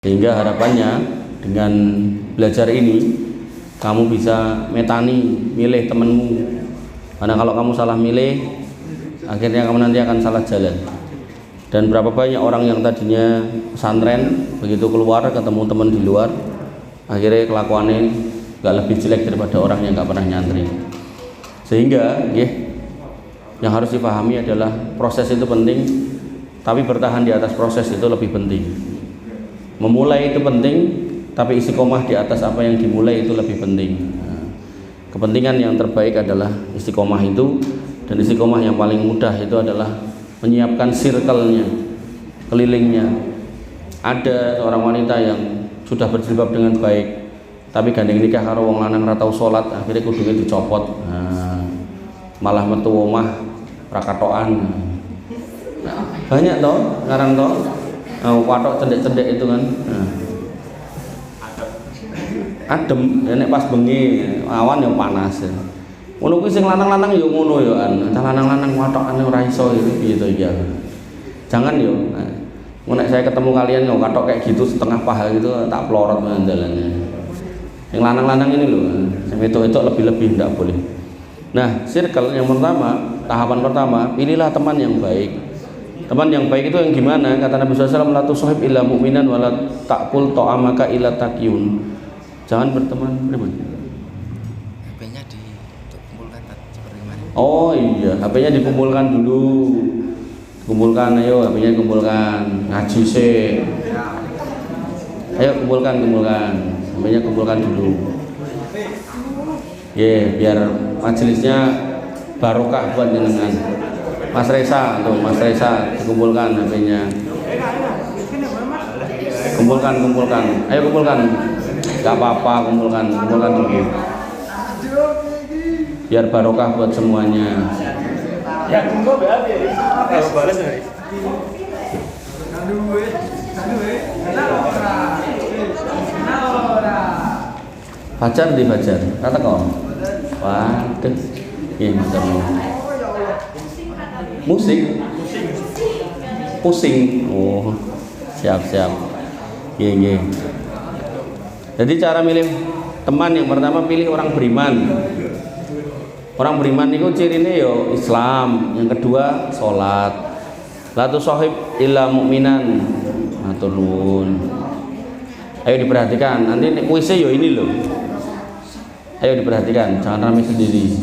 Sehingga harapannya dengan belajar ini kamu bisa metani, milih temanmu. Karena kalau kamu salah milih, akhirnya kamu nanti akan salah jalan. Dan berapa banyak orang yang tadinya pesantren, begitu keluar ketemu teman di luar, akhirnya kelakuannya gak lebih jelek daripada orang yang gak pernah nyantri. Sehingga yang harus dipahami adalah proses itu penting, tapi bertahan di atas proses itu lebih penting. Memulai itu penting, tapi istiqomah di atas apa yang dimulai itu lebih penting. Kepentingan yang terbaik adalah istiqomah itu, dan istiqomah yang paling mudah itu adalah menyiapkan circle-nya, kelilingnya. Ada seorang wanita yang sudah berjilbab dengan baik, tapi gandeng nikah karo wong lanang ra tau salat, akhirnya kudune dicopot. Malah metu omah ra katokan. Banyak toh sekarang toh. Watok cendek-cendek itu kan. Adem, nek pas bengi awan yang panas. Ngono kuwi sing lanang-lanang ya ngono ya an. Cah lanang-lanang watokane ora iso gitu ya. Jangan yo. Nek saya ketemu kalian yo watok kayak gitu setengah paha gitu tak pelorot jalannya. Yang lanang-lanang ini loh, yang itu lebih-lebih tidak boleh. Nah, circle yang pertama, tahapan pertama, pilihlah teman yang baik. Teman yang baik itu yang gimana? Kata Nabi SAW, la tusahib illa mu'minan wa la ta'kul ta'amaka illa taqiyun. Jangan berteman bagaimana? HP-nya dikumpulkan seperti kemarin. Oh iya, HP-nya dikumpulkan dulu. Kumpulkan, ayo HP-nya kumpulkan. Ngaji sih. Ayo kumpulkan. HP-nya kumpulkan dulu. Biar majelisnya barokah buat jenengan. Mas Reza dikumpulkan HP-nya. Kumpulkan. Ayo kumpulkan. Gak apa-apa, kumpulkan dulu. Biar barokah buat semuanya. Ya, tunggu berarti. Kalau balas nih. Fajar di Fajar. Kata kau. Waduh. Iya, macam musik pusing. Oh, siap. Jadi cara milih teman yang pertama, pilih orang beriman. Orang beriman itu cirinya yo Islam. Yang kedua sholat. La tusahib illa mu'minan. Turun. Ayo diperhatikan. Nanti kuisnya yo ini loh. Ayo diperhatikan, jangan rame sendiri.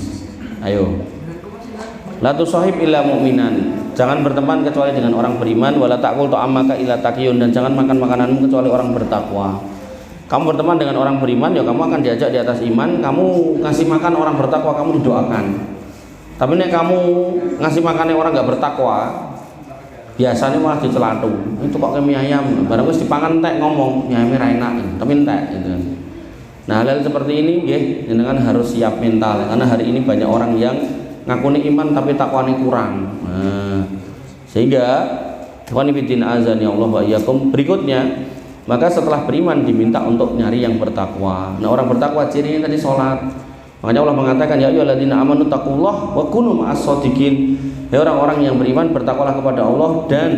Ayo. La tusahib illa mu'minan. Jangan berteman kecuali dengan orang beriman. Wala ta'kul ta'amaka illa taqiyun. Dan jangan makan makananmu kecuali orang bertakwa. Kamu berteman dengan orang beriman, ya kamu akan diajak di atas iman. Kamu ngasih makan orang bertakwa, kamu didoakan. Tapi nek kamu ngasih makannya orang gak bertakwa, biasanya malah dicelatu. Itu kok kayak mie ayam, barang wis dipangan entek ngomong mie ayam ra enak, tapi entek gitu. Nah, hal seperti ini jenengan harus siap mental, karena hari ini banyak orang yang ngakuni iman tapi takwanya kurang. Sehingga ikhwan fillah azani Allah wa iyyakum, berikutnya maka setelah beriman diminta untuk nyari yang bertakwa. Nah, orang bertakwa cirinya tadi sholat. Makanya Allah mengatakan ya ayyuhalladzina amanu taqullaha wa kunu ma'as-shadiqin. Ya orang-orang yang beriman, bertakwalah kepada Allah dan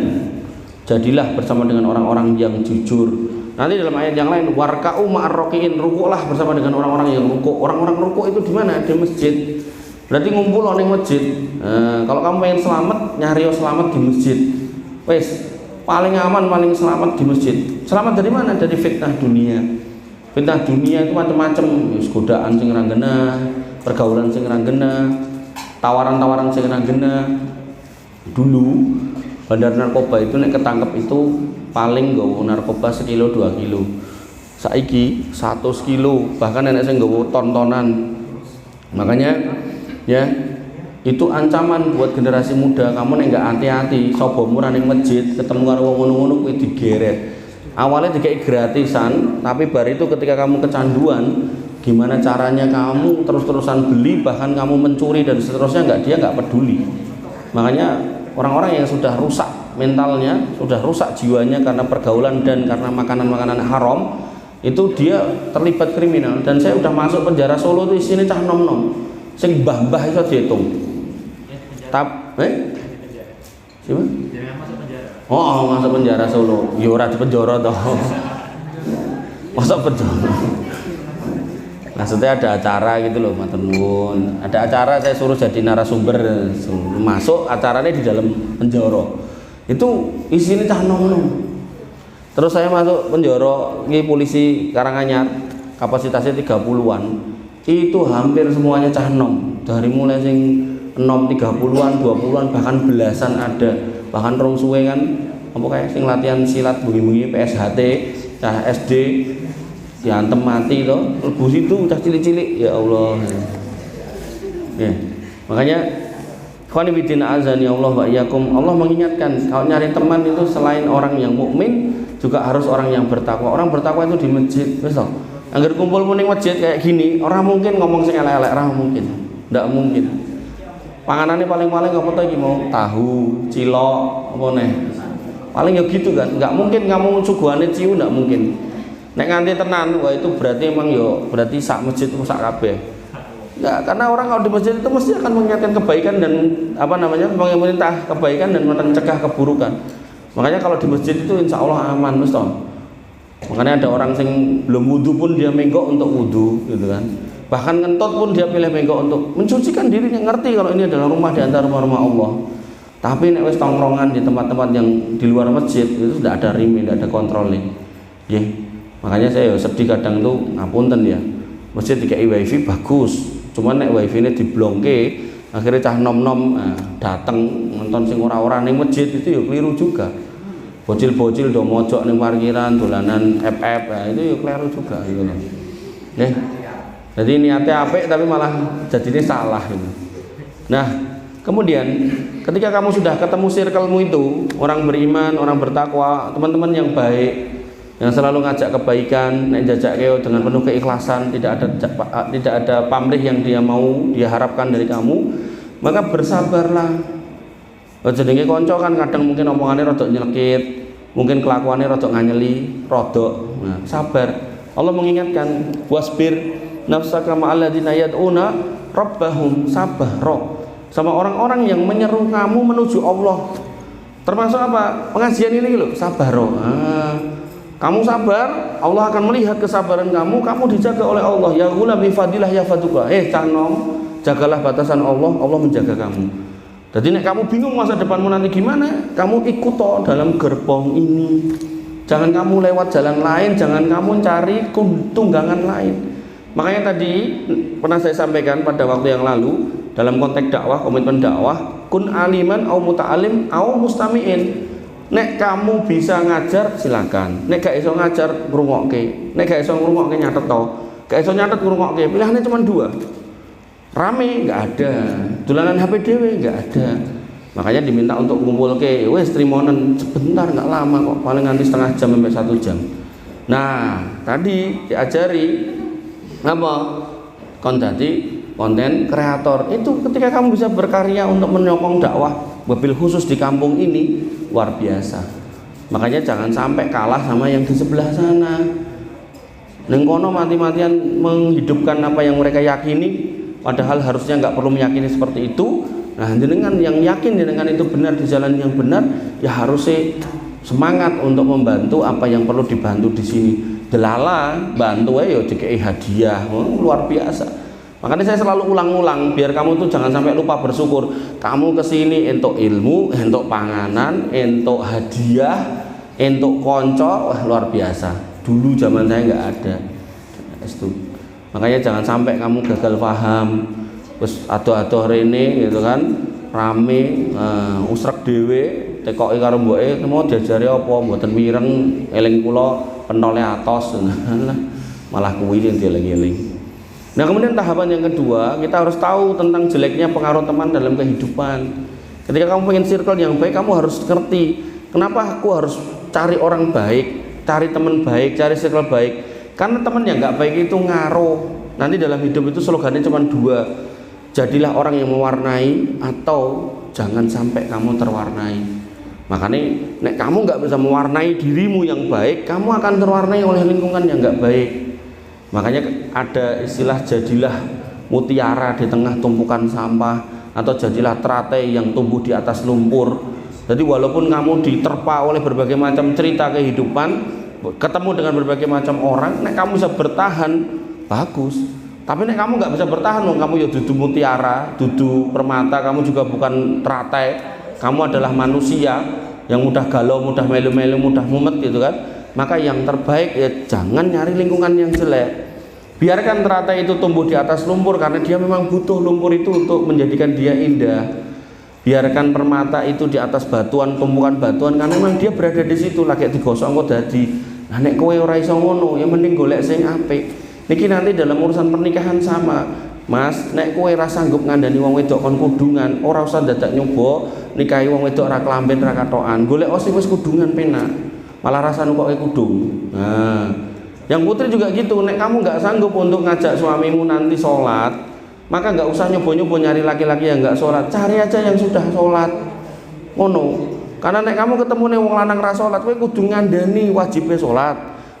jadilah bersama dengan orang-orang yang jujur. Nanti dalam ayat yang lain warka'u ma'ar-raki'in, rukuklah bersama dengan orang-orang yang rukuk. Orang-orang rukuk itu di mana? Di masjid. Berarti ngumpul di masjid. Kalau kamu pengen selamat, nyari selamat di masjid. Wes, paling aman, paling selamat di masjid. Selamat dari mana? Dari fitnah dunia. Fitnah dunia itu macam-macam. Godaan sing ra genah, pergaulan sing ra genah, tawaran-tawaran sing ra genah. Dulu bandar narkoba itu nek ketangkep itu paling nggawa narkoba 1 kilo 2 kilo. Saiki 100 kilo, bahkan nek sing nggawa ton-tonan. Makanya ya itu ancaman buat generasi muda. Kamu nek enggak hati-hati, sobomu ra ning masjid, ketemu karo wong ngono-ngono kuwi digeret. Awalnya dikai gratisan, tapi bar itu ketika kamu kecanduan, gimana caranya kamu terus-terusan beli, bahkan kamu mencuri dan seterusnya, dia nggak peduli. Makanya orang-orang yang sudah rusak mentalnya, sudah rusak jiwanya karena pergaulan dan karena makanan-makanan haram, itu dia terlibat kriminal. Dan saya udah masuk penjara Solo itu isinya cah nom-nom, sing mbah-mbah itu dihitung. Siapa? Oh, masuk penjara Solo. Ya ora di penjara toh. Masa penjara. Maksudnya ada acara gitu loh, matur nuwun. Ada acara saya suruh jadi narasumber, masuk acaranya di dalam penjara. Itu isinya cah nom-nom. Terus saya masuk penjara, ini polisi Karanganyar, kapasitasnya 30-an. Itu hampir semuanya cah nom. Dari mulai sing enom 30-an, 20-an, bahkan belasan ada. Bahkan rong suwe kan apa kayak sing latihan silat bunyi-bunyi PSHT, cah SD diantem mati toh, lebu situ cah cilik-cilik, ya Allah. Ya. Makanya khani bidina azan ya Allah wa iyyakum. Allah mengingatkan kalau nyari teman itu selain orang yang mukmin juga harus orang yang bertakwa. Orang bertakwa itu di masjid, wis toh. Angger kumpul muning masjid kayak gini, orang mungkin ngomong sing elek-elek, ora mungkin. Ndak mungkin. Panganannya paling-paling apa tuh mau tahu, cilok, apa nih? Paling ya gitu kan. Nggak mungkin kamu suguhane ciu, nggak mungkin. Nek nganti tenan, wah itu berarti emang yo berarti sak masjid rusak kabeh. Ya, karena orang kalau di masjid itu mesti akan mengingatkan kebaikan dan apa namanya, memerintah kebaikan dan mencegah keburukan. Makanya kalau di masjid itu insya Allah aman, mesti. Makanya ada orang yang belum wudhu pun dia menggok untuk wudhu, gitu kan. Bahkan kentut pun dia pilih menggok untuk mencucikan dirinya, ngerti kalau ini adalah rumah di antara rumah-rumah Allah. Tapi nek wis tongkrongan di tempat-tempat yang di luar masjid itu tidak ada rim, tidak ada kontrolnya. Yeah. Makanya saya sedih kadang tuh ngapunten ya. Masjid dikai wifi bagus, cuman nek wifi ini diblongke, akhirnya cah nom-nom dateng nonton sing ora-ora ning masjid itu ya keliru juga. Bocil-bocil do mojok ning parkiran dolanan FF, itu ya keliru juga gitu loh. Nggih. Jadi niatnya apik tapi malah jadinya salah gitu. Nah, kemudian ketika kamu sudah ketemu circle-mu itu, orang beriman, orang bertakwa, teman-teman yang baik, yang selalu ngajak kebaikan, nek jajak keo dengan penuh keikhlasan, tidak ada pamrih yang dia harapkan dari kamu, maka bersabarlah. Jenenge kanca kan kadang mungkin omongannya rada nyelekit, mungkin kelakuannya rada nganyeli, rada. Nah, sabar. Allah mengingatkan, wasbir nafsaka ma'al ladzina yad'una rabbahum, sabar sama orang-orang yang menyeru kamu menuju Allah. Termasuk apa? Pengajian ini loh, sabar. Kamu sabar, Allah akan melihat kesabaran kamu dijaga oleh Allah. Ya gula bi fadilah ya faduka. Canom, jagalah batasan Allah, Allah menjaga kamu. Jadi nek kamu bingung masa depanmu nanti gimana, kamu ikut toh dalam gerbong ini. Jangan kamu lewat jalan lain, jangan kamu cari tunggangan lain. Makanya tadi pernah saya sampaikan pada waktu yang lalu dalam konteks dakwah, komitmen dakwah, kun aliman au muta'alim au mustami'in. Nek kamu bisa ngajar silakan. Nek gak iso ngajar ngrungokke. Nek gak iso ngrungokke nyatet to. Gak iso nyatet ngrungokke. Pilihannya cuma dua. Rame nggak ada. Dolanan HP dhewe nggak ada. Makanya diminta untuk ngumpulke wis trimonen sebentar, nggak lama kok. Paling nanti setengah jam sampai 1 jam. Nah, tadi diajari apa? Konten kreator. Itu ketika kamu bisa berkarya untuk menyokong dakwah, mobil khusus di kampung ini luar biasa. Makanya jangan sampai kalah sama yang di sebelah sana. Neng kono mati-matian menghidupkan apa yang mereka yakini, padahal harusnya nggak perlu meyakini seperti itu. Nah, dengan yang yakin dengan itu benar di jalan yang benar, ya harusnya semangat untuk membantu apa yang perlu dibantu di sini. Delala bantu ayo dikei hadiah, luar biasa. Makanya saya selalu ulang-ulang biar kamu tuh jangan sampai lupa bersyukur. Kamu kesini untuk ilmu, untuk panganan, untuk hadiah, untuk konco, wah luar biasa. Dulu zaman saya nggak ada. Itu. Makanya jangan sampai kamu gagal paham. Terus ado-ado rene gitu kan, rame, usrek dhewe, tekoki karo mboke, mau diajari apa, mboten wireng, eling kula pentole atos. Malah kuwi yang dieling-eling. Nah, kemudian tahapan yang kedua, kita harus tahu tentang jeleknya pengaruh teman dalam kehidupan. Ketika kamu pengen circle yang baik, kamu harus ngerti kenapa aku harus cari orang baik, cari teman baik, cari circle baik. Karena teman yang nggak baik itu ngaruh. Nanti dalam hidup itu slogannya cuma dua, jadilah orang yang mewarnai atau jangan sampai kamu terwarnai. Makanya nek kamu nggak bisa mewarnai dirimu yang baik, kamu akan terwarnai oleh lingkungan yang nggak baik. Makanya ada istilah jadilah mutiara di tengah tumpukan sampah, atau jadilah teratai yang tumbuh di atas lumpur. Jadi walaupun kamu diterpa oleh berbagai macam cerita kehidupan, ketemu dengan berbagai macam orang, nek kamu bisa bertahan bagus. Tapi nek kamu nggak bisa bertahan, kamu ya dudu mutiara, dudu permata, kamu juga bukan teratai, kamu adalah manusia yang mudah galau, mudah melu-melu, mudah mumet gitu kan. Maka yang terbaik ya jangan nyari lingkungan yang jelek. Biarkan teratai itu tumbuh di atas lumpur karena dia memang butuh lumpur itu untuk menjadikan dia indah. Biarkan permata itu di atas batuan, tumpukan batuan karena memang dia berada di situ lagi digosok engko dadi. Nah nek kowe ora iso ngono, ya mending golek sing apik. Niki nanti dalam urusan pernikahan sama, Mas, nek kowe ora sanggup ngandani wong wedok kon kudungan, ora usah dadak nyoba nikahi wong wedok ora klamben ra katokan. Golek sing wis kudungan penak. Malah rasane kok kudung. Nah, yang putri juga gitu, nek kamu nggak sanggup untuk ngajak suamimu nanti sholat, maka nggak usah nyoba-nyoba nyari laki-laki yang nggak sholat, cari aja yang sudah sholat. Ngono. Karena nek kamu ketemu nih wong lanang ra sholat, kowe kudu ngandani wajibnya sholat.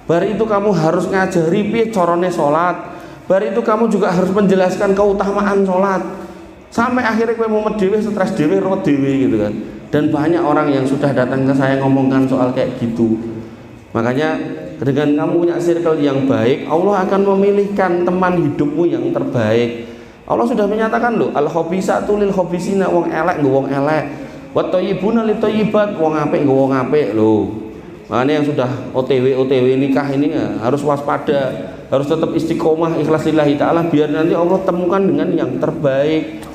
Bar itu kamu harus ngajari piye carane sholat. Bar itu kamu juga harus menjelaskan keutamaan sholat. Sampai akhirnya kowe mumet dhewe, stres dhewe, ruwet dhewe gitu kan. Dan banyak orang yang sudah datang ke saya ngomongkan soal kayak gitu. Makanya dengan kamu punya circle yang baik, Allah akan memilihkan teman hidupmu yang terbaik. Allah sudah menyatakan loh, al-khabisatu lil khabisina, wong elek nggo wong elek. Wa thayyibuna lit thayyibat, wong apik nggo wong apik lho. Makanya yang sudah OTW nikah ini ya, harus waspada, harus tetap istiqomah ikhlas lillahi ta'ala biar nanti Allah temukan dengan yang terbaik.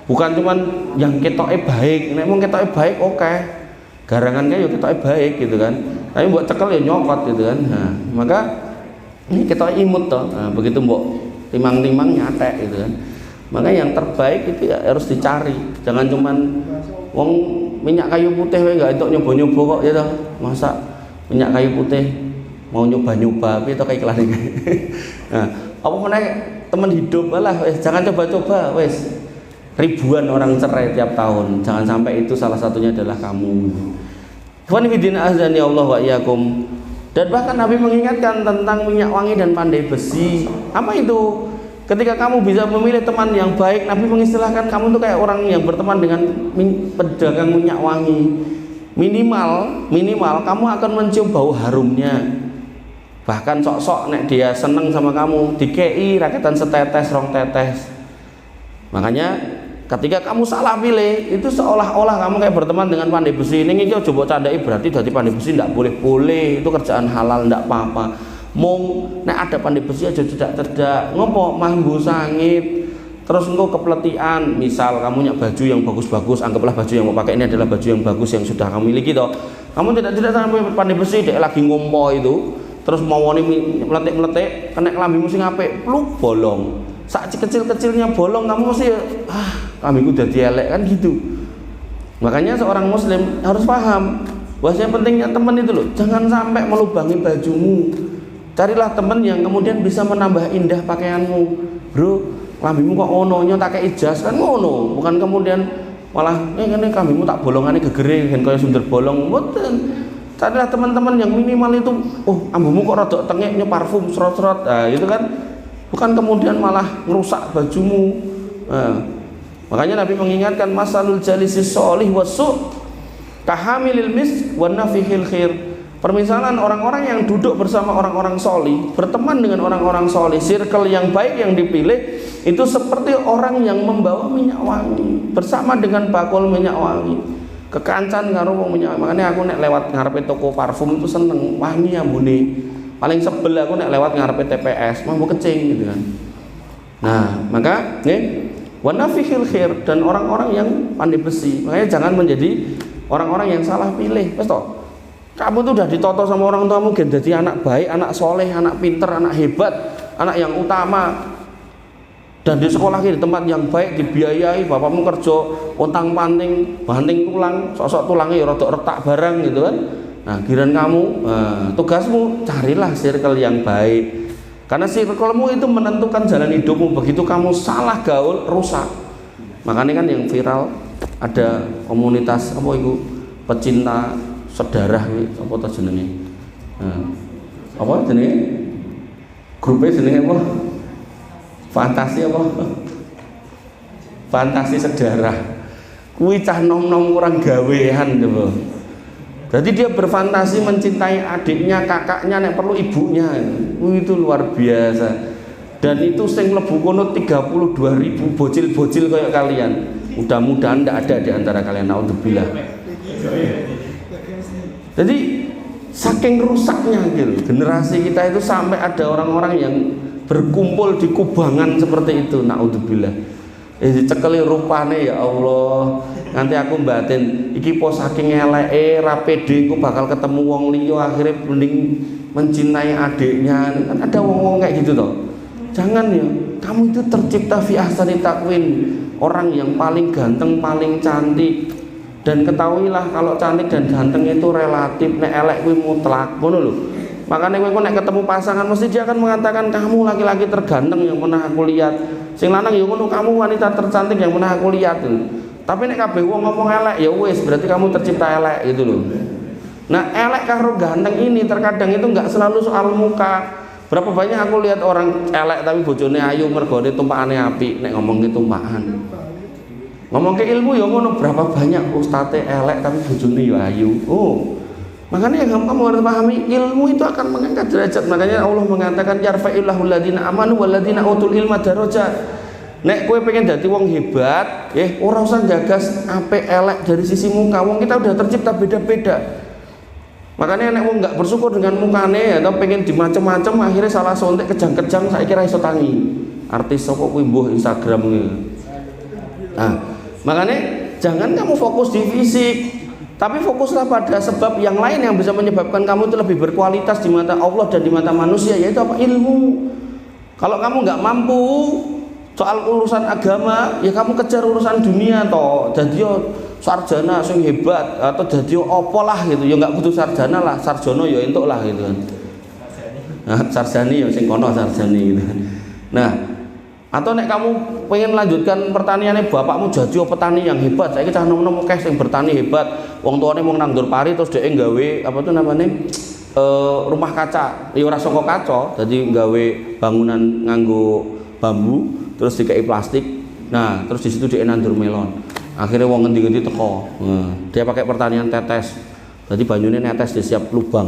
Bukan cuman yang ketoke baik, nek mung ketoke baik oke. Garangan kae yo ketoke baik gitu kan. Tapi mbok cekel ya nyokot gitu kan. Nah, maka ini ketoke imut toh. Nah, begitu mbok timang-timang nyatek gitu kan. Maka yang terbaik itu ya harus dicari. Jangan cuman wong minyak kayu putih wae enggak entuk nyoba-nyoba kok ya toh. Masa minyak kayu putih mau nyoba-nyoba piye to kayak iklan iki. Nah, apa meneh teman hidup lah wis jangan coba-coba wis. Ribuan orang cerai tiap tahun, jangan sampai itu salah satunya adalah kamu. Ikhwan fillah azani Allah wa iyyakum. Dan bahkan Nabi mengingatkan tentang minyak wangi dan pandai besi. Apa itu? Ketika kamu bisa memilih teman yang baik, Nabi mengistilahkan kamu tuh kayak orang yang berteman dengan pedagang minyak wangi. Minimal kamu akan mencium bau harumnya. Bahkan sok-sok nek dia seneng sama kamu, dikei raketan setetes rong tetes. Makanya ketika kamu salah pilih, itu seolah-olah kamu kayak berteman dengan pandai besi. Ini iki coba candai berarti dari pandai besi ndak boleh-boleh, itu kerjaan halal ndak apa-apa. Mong nek ada pandai besi aja cedak-cedak, ngopo manggo sangit. Terus engko kepletian, misal kamu punya baju yang bagus-bagus, anggaplah baju yang mau pakai ini adalah baju yang bagus yang sudah kamu miliki toh. Kamu tidak sampai pandai besi dek lagi ngompo itu, terus mawone meletik-meletik, kena kelambimu sing apik, pluk bolong. Sak kecil-kecilnya bolong kamu mesti kambingku udah elek kan gitu. Makanya seorang muslim harus paham bahwasanya pentingnya teman itu loh, jangan sampai melubangi bajumu. Carilah teman yang kemudian bisa menambah indah pakaianmu. Bro, kambingmu kok ono tak kei jas kan ngono, bukan kemudian malah ngene kambingmu tak bolongane gegere kan kaya sumber bolong. Mboten. Carilah teman-teman yang minimal itu, ambumu kok rada tengek parfum serot-serot. Nah, itu kan bukan kemudian malah merusak bajumu. Nah, makanya Nabi mengingatkan masalul jalisis sholih wasu kahamilil mis wa nafihil khair. Permisalan orang-orang yang duduk bersama orang-orang solih, berteman dengan orang-orang solih, circle yang baik yang dipilih itu seperti orang yang membawa minyak wangi bersama dengan bakul minyak wangi. Kekancan karo wong minyak. Makanya aku nek lewat ngarepe toko parfum itu seneng, wangi ambune. Paling sebel aku nek lewat ngarepe TPS, mampu kecing gitu kan. Nah, maka wa nafihil khair dan orang-orang yang pandai besi. Makanya jangan menjadi orang-orang yang salah pilih. Wes toh. Kamu tuh udah ditoto sama orang tuamu gen jadi anak baik, anak soleh, anak pinter, anak hebat, anak yang utama. Dan di sekolah di tempat yang baik, dibiayai, bapakmu kerja ontang panting, banting tulang, sosok tulangnya ya rada retak barang gitu kan. Nah, giliran kamu, tugasmu carilah circle yang baik. Karena circlemu itu menentukan jalan hidupmu. Begitu kamu salah gaul, rusak. Makanya kan yang viral ada komunitas apa itu pecinta sedarah apa ta jenenge? Apa jenenge? Grupnya jenenge apa? Fantasi apa? Fantasi sedarah. Kuwi cah nom-nom kurang gawean coba. Jadi dia berfantasi mencintai adiknya, kakaknya, nek perlu ibunya. Itu luar biasa. Dan itu sing mlebu kono 32.000 bocil-bocil kayak kalian. Mudah-mudahan tidak ada di antara kalian, naudzubillah. Jadi saking rusaknya gitu generasi kita itu, sampai ada orang-orang yang berkumpul di kubangan seperti itu, naudzubillah. Dicekeli rupane ya Allah, nanti aku batin iki po saking eleke ra pede ku bakal ketemu wong liya, akhirnya mending mencintai adiknya. Kan ada wong-wong kayak gitu toh. Jangan ya, kamu itu tercipta fi ahsani taqwim, orang yang paling ganteng, paling cantik. Dan ketahuilah kalau cantik dan ganteng itu relatif, nek elek kuwi mutlak, ngono lho. Makanya kowe nek ketemu pasangan mesti dia akan mengatakan kamu laki-laki terganteng yang pernah aku lihat. Sing lanang ya ngono, kamu wanita tercantik yang pernah aku lihat. Tapi nek kabeh wong ngomong elek ya wis berarti kamu tercipta elek gitu loh. Nah, elek karo ganteng ini terkadang itu enggak selalu soal muka. Berapa banyak aku lihat orang elek tapi bojone ayu mergone tumpakane apik, nek ngomong ke tumpakan. Ngomong ke ilmu ya ngono, berapa banyak ustadze elek tapi bojone ya ayu. Oh. Makanya yang kamu harus pahami, ilmu itu akan mengangkat derajat. Makanya Allah mengatakan yarfa'illahu alladziina amanu walladziina utul ilma darajat. Nek kowe pengen dadi wong hebat, ora usah gagas apik elek dari sisi muka. Wong kita udah tercipta beda-beda. Makanya nek wong enggak bersyukur dengan mukane atau pengen dimacem-macem, akhirnya salah sontek kejang-kejang saiki ra iso tangi. Artis sapa kuwi mbuh Instagram kuwi. Nah, makanya jangan kamu fokus di fisik, tapi fokuslah pada sebab yang lain yang bisa menyebabkan kamu itu lebih berkualitas di mata Allah dan di mata manusia, yaitu apa? Ilmu. Kalau kamu nggak mampu soal urusan agama, ya kamu kejar urusan dunia toh. Jadi yo sarjana sing hebat atau jadi yo opo lah gitu. Ya nggak butuh sarjana lah, sarjono yo entuk lah gitu kan. Nah, sarjani yo sing kono sarjani gitu. Nah, atau nek kamu pengen melanjutkan pertaniannya bapakmu jadi petani yang hebat, saiki cah nom-nom akeh sing bertani hebat, wong tuane mung nandur pari terus dhek nggawe apa tuh namanya rumah kaca, ya ora saka kaca, dadi nggawe bangunan nganggo bambu terus dikei plastik. Nah, terus di situ dhek nandur melon. Akhirnya wong ngendi-ngendi teko. Nah, dia pakai pertanian tetes. Jadi banyune netes di setiap lubang.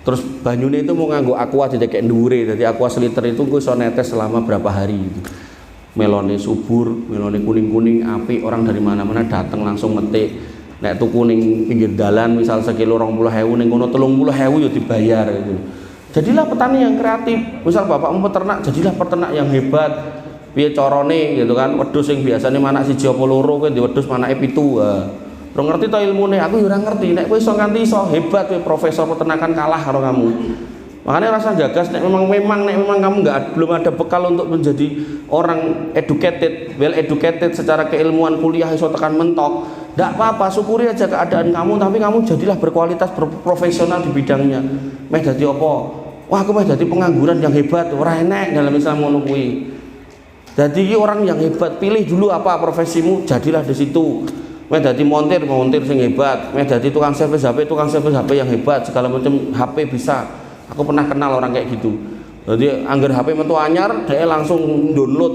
Terus banyune itu mau nganggo aqua didekek dhuwure. Jadi aqua seliter itu gue iso netes selama berapa hari gitu. Melone subur, melone kuning-kuning, apik, orang dari mana-mana datang langsung metik. Nek tuku ning pinggir dalan misal sekilo 20.000 ning kono 30.000 ya dibayar gitu. Jadilah petani yang kreatif. Misal bapakmu peternak, jadilah peternak yang hebat. Piye carane gitu kan, wedhus sing biasane manak 1 apa 2 kowe di wedhus manake 7. Ora ngerti to ilmune, aku ya ora ngerti. Nek kowe iso nganti iso hebat kowe profesor peternakan kalah karo kamu. Makanya rasa gagas nek memang kamu belum ada bekal untuk menjadi orang educated, well educated secara keilmuan kuliah iso tekan mentok. Enggak apa-apa, syukuri aja keadaan kamu, tapi kamu jadilah berkualitas profesional di bidangnya. Meh dadi apa? Wah, aku meh dadi pengangguran yang hebat, ora enek dalam Islam ngono kuwi. Jadi orang yang hebat, pilih dulu apa profesimu, jadilah di situ. Meh dadi montir sing hebat, meh dadi tukang servis HP yang hebat, segala macam HP bisa. Aku pernah kenal orang kayak gitu. Jadi anggar HP metu anyar, dia langsung download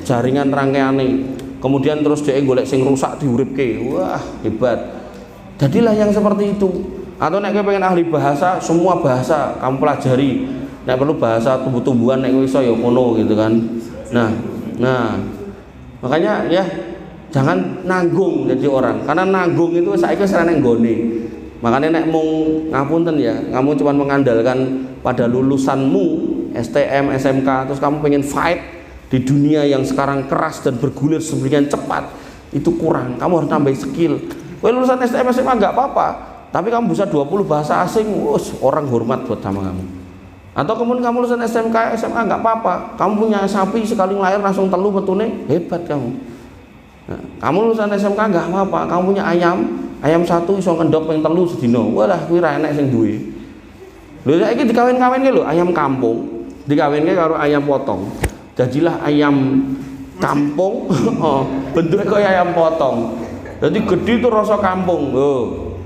jaringan rangkaiane. Kemudian terus dia golek sing rusak diuripke. Wah, hebat. Jadilah yang seperti itu. Atau nek kowe pengen ahli bahasa, semua bahasa kamu pelajari. Nek perlu bahasa tumbuh-tumbuhan nek kowe iso ya kono gitu kan. Nah, makanya ya jangan nanggung jadi orang, karena nanggung itu saiki wis ora nang nggone. Makanya nek mung ngapunten ya, kamu cuma mengandalkan pada lulusanmu STM, SMK, terus kamu pengen fight di dunia yang sekarang keras dan bergulir sedemikian cepat, itu kurang. Kamu harus tambah skill. Kowe lulusan STM, SMA enggak apa-apa, tapi kamu bisa 20 bahasa asing, orang hormat buat sama kamu. Atau kemudian kamu lulusan SMK, SMA enggak apa-apa, kamu punya sapi sekali lahir langsung telu metune, hebat kamu. Nah, kamu lulusan SMK enggak apa-apa, kamu punya ayam satu iso ngendok ping 3 sedina. Walah kuwi ra enek sing duwe. Lho saiki dikawin-kawinke lho ayam kampung, dikawinke karo ayam potong. Jadilah ayam kampung, bentuknya kayak ayam potong. Jadi gede itu rasa kampung.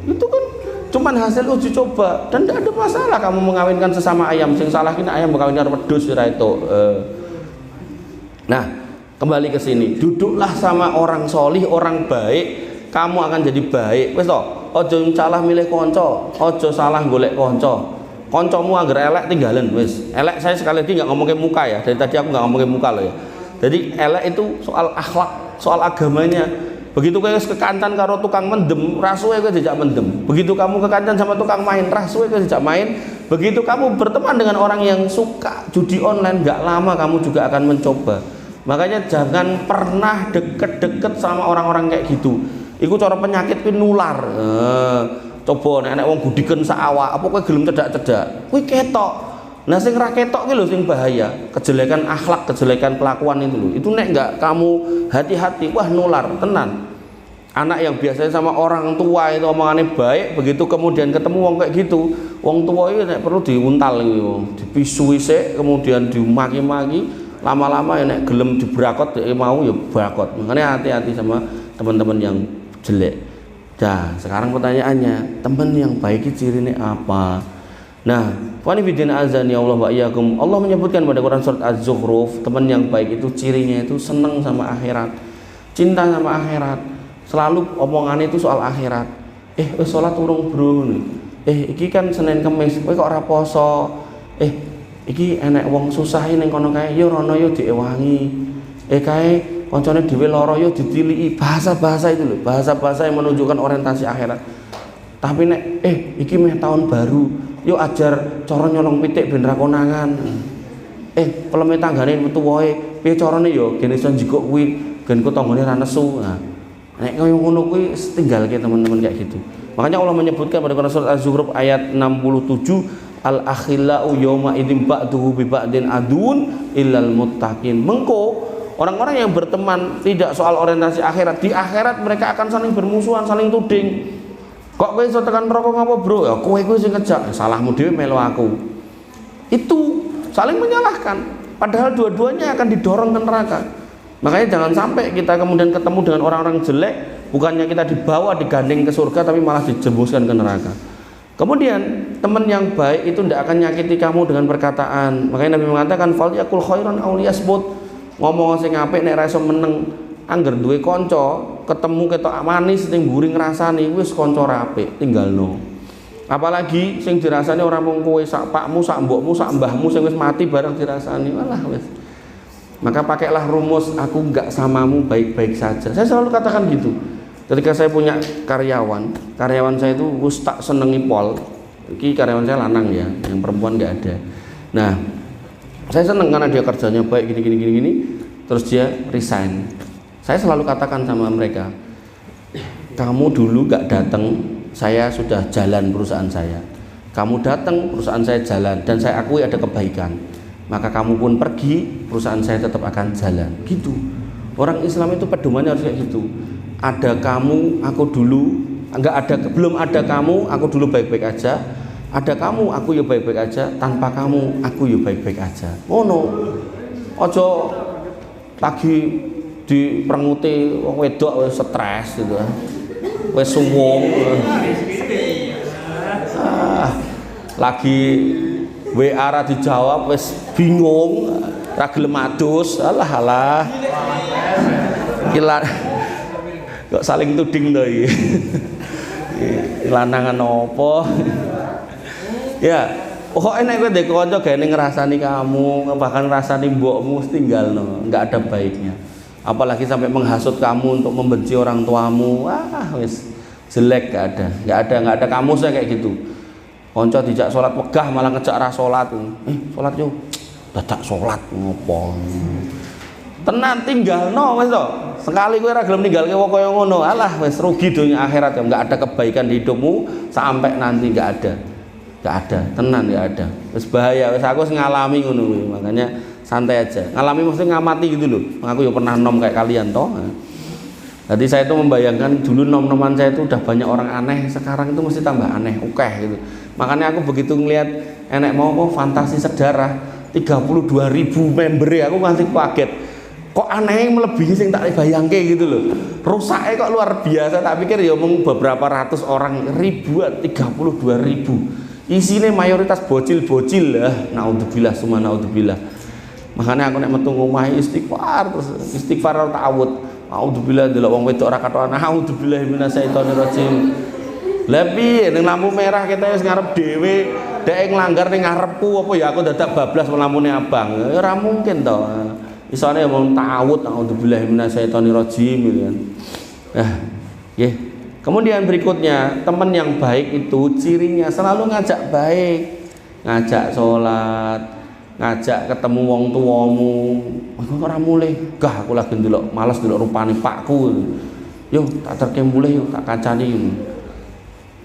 Itu kan cuman hasil uji coba dan tidak ada masalah kamu mengawinkan sesama ayam. Sing salah kini ayam mengawinkan wedhus ora itu. Nah, kembali ke sini. Duduklah sama orang solih, orang baik. kamu akan jadi baik. Wis to, aja salah milih kanca, aja salah golek kanca. Kancamu anggar elek tinggalin wis. Elek saya sekali lagi nggak ngomong ke muka ya. Dari tadi aku nggak ngomong ke muka loh ya. Jadi elek itu soal akhlak, soal agamanya. Begitu kowe kekancan karo tukang mendem, rasuwe kowe dijak mendem. Begitu kamu kekancan sama tukang main, rasuwe kowe dijak main. Begitu kamu berteman dengan orang yang suka judi online, nggak lama kamu juga akan mencoba. Makanya jangan pernah deket-deket sama orang-orang kayak gitu. Iku cara penyakit kuwi nular. Coba nek wong gudiken sak awak, apa kowe gelem cedak-cedak? Kuwi ketok. Nah sing ra ketok ki lho sing bahaya. Kejelekan akhlak, kejelekan kelakuan itu lho. Itu nek enggak kamu hati-hati, wah nular tenan. Anak yang biasanya sama orang tua itu omongannya baik, begitu kemudian ketemu wong kayak gitu, wong tua itu nek perlu diuntal gitu, dipisui sik, kemudian dimaki-maki, lama-lama ya nek gelem dibrakot ya mau ya brakot. Makanya hati-hati sama teman-teman yang jelek. Nah, sekarang pertanyaannya, teman yang baik itu cirinya apa? Nah, wani bidin azan ya Allah wa iyyakum. Allah menyebutkan pada Quran surat Az-Zukhruf, teman yang baik itu cirinya itu senang sama akhirat, cinta sama akhirat. Selalu omongannya itu soal akhirat. Wis salat urung bro. Iki kan Senin Kamis, kowe kok ora poso. Iki enek wong susah ning kono kae, yo rono yo diewangi. Kae kancane dhewe lara yo ditiliki. Bahasa-bahasa itu loh, bahasa-bahasa yang menunjukkan orientasi akhirat. Tapi nek iki meh tahun baru, yo ajar cara nyolong pitik ben ra konangan. Peleme tanggane metu wae, piye carane yo gene iso njikuk kuwi gen ku tanggane ra nesu. Nah, nek koyo ngono kuwi tinggalke teman-teman kayak gitu. Makanya Allah menyebutkan pada Quran surat Az-Zukhruf ayat 67, al-akhillau yawma idzin ba'duhu bi ba'din adun illal muttaqin. Mengko orang-orang yang berteman tidak soal orientasi akhirat, di akhirat mereka akan saling bermusuhan, saling tuding. Kok kowe iso tekan neraka ngapa, Bro? Ya kowe kuwi sing ngejak, salahmu dhewe melu aku. Itu saling menyalahkan, padahal dua-duanya akan didorong ke neraka. Makanya jangan sampai kita kemudian ketemu dengan orang-orang jelek, bukannya kita dibawa digandeng ke surga, tapi malah dijembuskan ke neraka. Kemudian teman yang baik itu tidak akan nyakiti kamu dengan perkataan. Makanya Nabi mengatakan fal yakul khairan aw liyasbut. Ngomong sing apik nek ra iso meneng, angger duwe kanca, ketemu ketok manis sing mburi ngrasani wis kanca ra apik, tinggalno. Apalagi sing dirasani ora mung kowe sak pakmu, sak mbokmu, sak mbahmu sing wis mati bareng dirasani. Walah wis. Maka pakailah rumus aku enggak samamu baik-baik saja. Saya selalu katakan gitu. Ketika saya punya karyawan saya itu wis tak senengi pol. Iki karyawan saya lanang ya, yang perempuan enggak ada. Nah, saya seneng karena dia kerjanya baik gini. Terus dia resign. Saya selalu katakan sama mereka, kamu dulu enggak datang, saya sudah jalan perusahaan saya. Kamu datang, perusahaan saya jalan dan saya akui ada kebaikan. Maka kamu pun pergi, perusahaan saya tetap akan jalan. Gitu. Orang Islam itu pedomannya harus kayak gitu. Ada kamu, aku dulu, belum ada kamu, aku dulu baik-baik aja. Ada kamu, aku ya baik-baik aja. Tanpa kamu, aku ya baik-baik aja. Ngono. Ojo lagi diperenguti wong wedok wis stres gitu. Wis suwung. Lagi WA ra dijawab wis bingung, ra gelem adus. Alah. Gila. Kok saling tuding to iki. Lanangan opo? Ya, pokoknya nek kowe ndek kanca gene ngrasani kamu, bahkan ngrasani mbokmu tinggalno, enggak ada baiknya. Apalagi sampai menghasut kamu untuk membenci orang tuamu. Wah, wis jelek enggak ada kamusnya kayak gitu. Kanca dijak salat wegah malah ngejak ra salat. Salat yo. Dadak salat ngopo. Tenan tinggalno wis to. Sekali kowe ora gelem ninggalke wong kaya ngono, alah wis rugi dunia akhirat ya, enggak ada kebaikan di hidupmu sampai nanti enggak ada. Tenan enggak ada. Wis bahaya, wis aku ngalami ngono kuwi. Makanya santai aja. Ngalami maksudnya ngamati gitu loh. Aku ya pernah nom kayak kalian toh. Jadi saya itu membayangkan dulu nom-noman saya itu udah banyak orang aneh, sekarang itu mesti tambah aneh, gitu. Makanya aku begitu ngelihat enek mau fantasi sejarah 32.000 member ya, aku masih kaget. Kok aneh melebihi sing tak bayangke gitu loh. Rusaknya kok luar biasa, tak pikir ya mung beberapa ratus orang, ribuan 32.000. Isinya mayoritas bocil-bocil lah. Naudzubillah summa naudzubillah. Makanya aku nek metu ngomah istighfar terus istighfar ta'awud. Auzubillah delok wong wedok ora katokan. Auzubillah minasyaitonirrajim. Lah piye ning lampu merah kita wis ngarep dhewe, dhek nglanggar ning ngarepku apa ya aku dadak bablas lampune abang. Ya ora mungkin to. Isane wong ta'awud auzubillah minasyaitonirrajim gitu kan. Nggih. Kemudian berikutnya, teman yang baik itu cirinya selalu ngajak baik, ngajak sholat, ngajak ketemu wong tuamu. Kok ora mulih? Gah aku lagi ndelok males ndelok rupane pakku. Yo tak terke mulih yo tak kancani.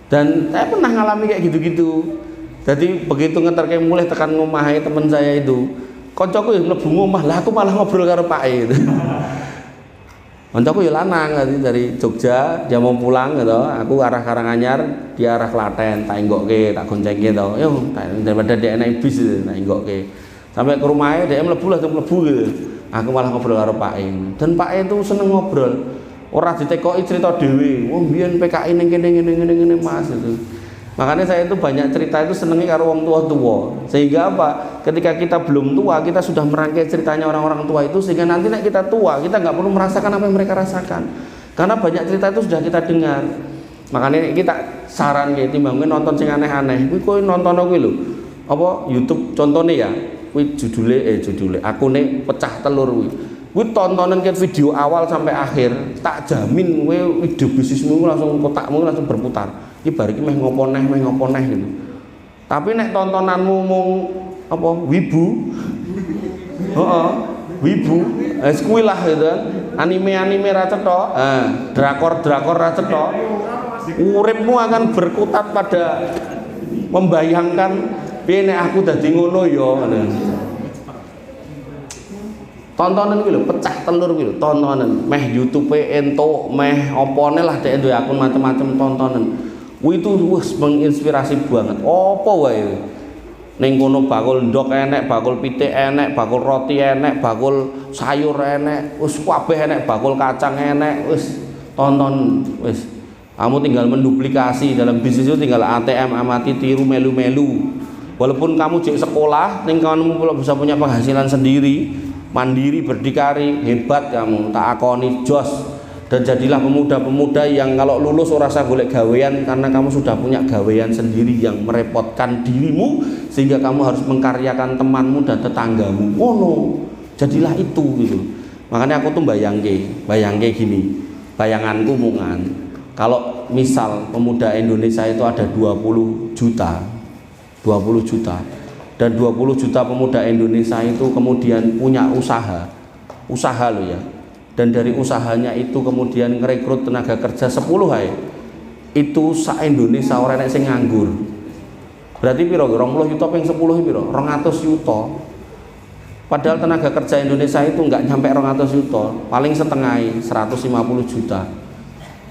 Dan saya pernah ngalami kayak gitu-gitu. Jadi begitu ngeterke mulih tekan ngomahe teman saya itu, koncoku yang mlebu ngomah, lah aku malah ngobrol karo Pak itu. Koncoku ya lanang dari Jogja, dia mau pulang gitu. Aku arah Karanganyar, dia arah Klaten, tak enggokke, tak goncengke to. Yo, daripada dia enak bis tak enggokke. Sampai ke rumahnya dia mlebu langsung mlebu gitu. Aku malah ngobrol karo Pak dan Pak itu seneng ngobrol. Ora ditekoki cerita dhewe. Wong mbiyen PKI ning kene ngene Mas itu. Makanya saya itu banyak cerita itu senengi karo wong tua-tua. Sehingga apa? Ketika kita belum tua, kita sudah merangkai ceritanya orang-orang tua itu sehingga nanti nek kita tua, kita nggak perlu merasakan apa yang mereka rasakan. Karena banyak cerita itu sudah kita dengar. Makanya kita saran gitu, timbangnya nonton sing aneh-aneh. Kuwi nonton kuwi lho. Apa YouTube contohnya ya? Kuwi judule akune pecah telur kuwi. Kuwi tontonan ke video awal sampai akhir, tak jamin kowe ide bisnismu langsung kotakmu langsung berputar. Iki bar iki meh ngopo neh gitu. Tapi nek tontonanmu mung apa wibu. Heeh, wibu. Wis kuwi lah gitu kan. Anime ra cetok, drakor ra cetok. Uripmu akan berkutat pada membayangkan piye nek aku dadi ngono ya ngono. Tontonan gitu, pecah telur gitu, tontonan, meh YouTube ento, meh opone lah dek duwe akun macam-macam tontonan. Itu wis menginspirasi banget. Apa wae. Ning kono bakul ndok enek, bakul pitik enek, bakul roti enek, bakul sayur enek, wis kabeh enek, bakul kacang enek, wis tonton wis. Kamu tinggal menduplikasi dalam bisnis itu tinggal ATM amati tiru melu-melu. Walaupun kamu jek sekolah, ning kamu bisa punya penghasilan sendiri. Mandiri berdikari, hebat kamu, tak akoni jos. Dan jadilah pemuda-pemuda yang kalau lulus ora usah golek gawean karena kamu sudah punya gawean sendiri yang merepotkan dirimu sehingga kamu harus mengkaryakan temanmu dan tetanggamu. No. Jadilah itu gitu. Makanya aku tuh bayangke gini. Bayanganku mungan. Kalau misal pemuda Indonesia itu ada 20 juta dan 20 juta pemuda Indonesia itu kemudian punya usaha loh ya, dan dari usahanya itu kemudian ngerekrut tenaga kerja 10 hai, itu sa-Indonesia orang yang nganggur berarti piro 20 juta ping 10 piro 200 juta, padahal tenaga kerja Indonesia itu nggak nyampe 200 juta, paling setengah 150 juta.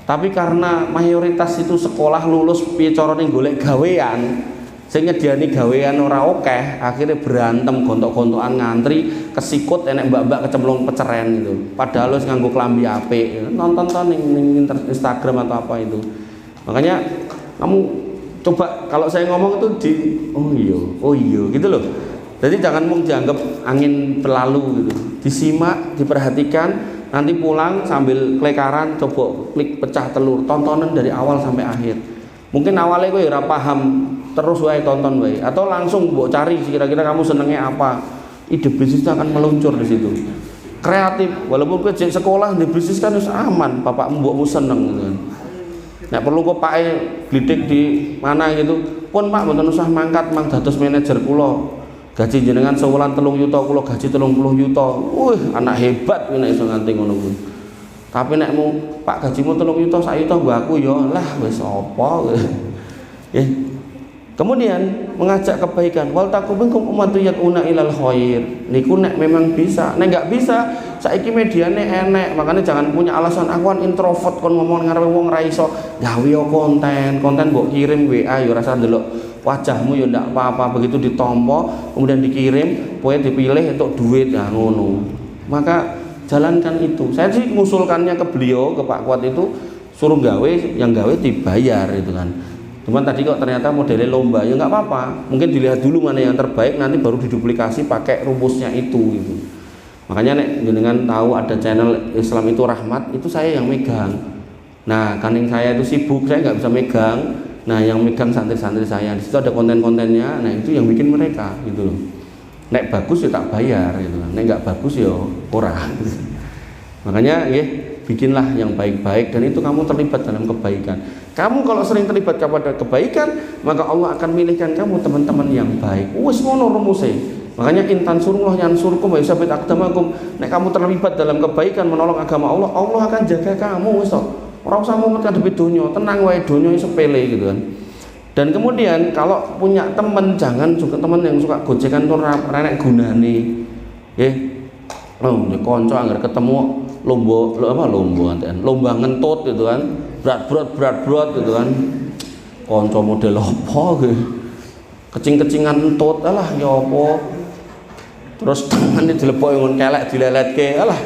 Tapi karena mayoritas itu sekolah lulus piye carane golek gawean, sing nyediani gawean ora akeh, akhirnya berantem gontok-gontokan ngantri, kesikut enek mbak-mbak kecemplung peceren gitu. Padahal wis nganggo klambi apik. Nonton ning Instagram atau apa itu. Makanya kamu coba kalau saya ngomong itu oh iya gitu loh. Jadi jangan mung dianggap angin berlalu gitu. Disimak, diperhatikan, nanti pulang sambil klekaran coba klik pecah telur, tontonan dari awal sampai akhir. Mungkin awalnya kowe ora paham, terus wae tonton wae, atau langsung mbok cari kira-kira kamu senengnya apa, ide bisnisnya akan meluncur di situ. Kreatif, walaupun kowe jek sekolah di bisnis kan wis aman, bapakmu mbokmu seneng gitu kan. Nek perlu kok pake glidik di mana gitu, pun Pak mboten usah mangkat mang dados manajer kula. Gaji jenengan sewulan 3 juta, kula gaji 30 juta. Anak hebat kuwi nek iso nganti ngono kuwi. Tapi nekmu Pak gajimu 3 juta, sak juta nggo aku ya lah wis apa. Ya. Kemudian mengajak kebaikan, wal takuminkum ummatun yad'una ilal khair. Niku nek memang bisa, nek enggak bisa saiki mediane enek, makanya jangan punya alasan aku kan introvert kon ngomong ngarepe wong ra iso. Gawe konten mbok kirim WA ya rasa ndelok wajahmu ya ndak apa-apa, begitu ditompo kemudian dikirim, kowe dipilih untuk duit ya ngono. Maka jalankan itu. Saya sih mengusulkannya ke beliau, ke Pak Kuat itu suruh gawe, yang gawe dibayar itu kan. Cuman tadi kok ternyata modelnya lomba, ya nggak apa-apa. Mungkin dilihat dulu mana yang terbaik, nanti baru diduplikasi pakai rumusnya itu gitu. Makanya nek jenengan tahu ada channel Islam itu Rahmat, itu saya yang megang. Nah, kaning saya itu sibuk, saya nggak bisa megang. Nah, yang megang santri-santri saya. Di situ ada konten-kontennya. Nah, itu yang bikin mereka gitu loh. Nek bagus ya tak bayar gitu. Nek nggak bagus ya ora. Makanya bikinlah yang baik-baik dan itu kamu terlibat dalam kebaikan. Kamu kalau sering terlibat kepada kebaikan, maka Allah akan milihkan kamu teman-teman yang baik. Wis ngono rumusnya. Makanya intan surullah yansurkum wa yusabit aqdamakum. Nek kamu terlibat dalam kebaikan menolong agama Allah, Allah akan jaga kamu wis. Ora usah mumet ngadepi donya, tenang wae donya sepele gitu kan. Dan kemudian kalau punya teman, jangan juga teman yang suka gojekan tuh renek gunane. Nggih. Nek kanca anggere ketemu lomba ngentut gitu kan. Berat gitu kan. Kanca model apa gitu. Kecing-kecingan entut, alah ya apa. Terus tangane dilepoki ngon kelek dileletke. Alah,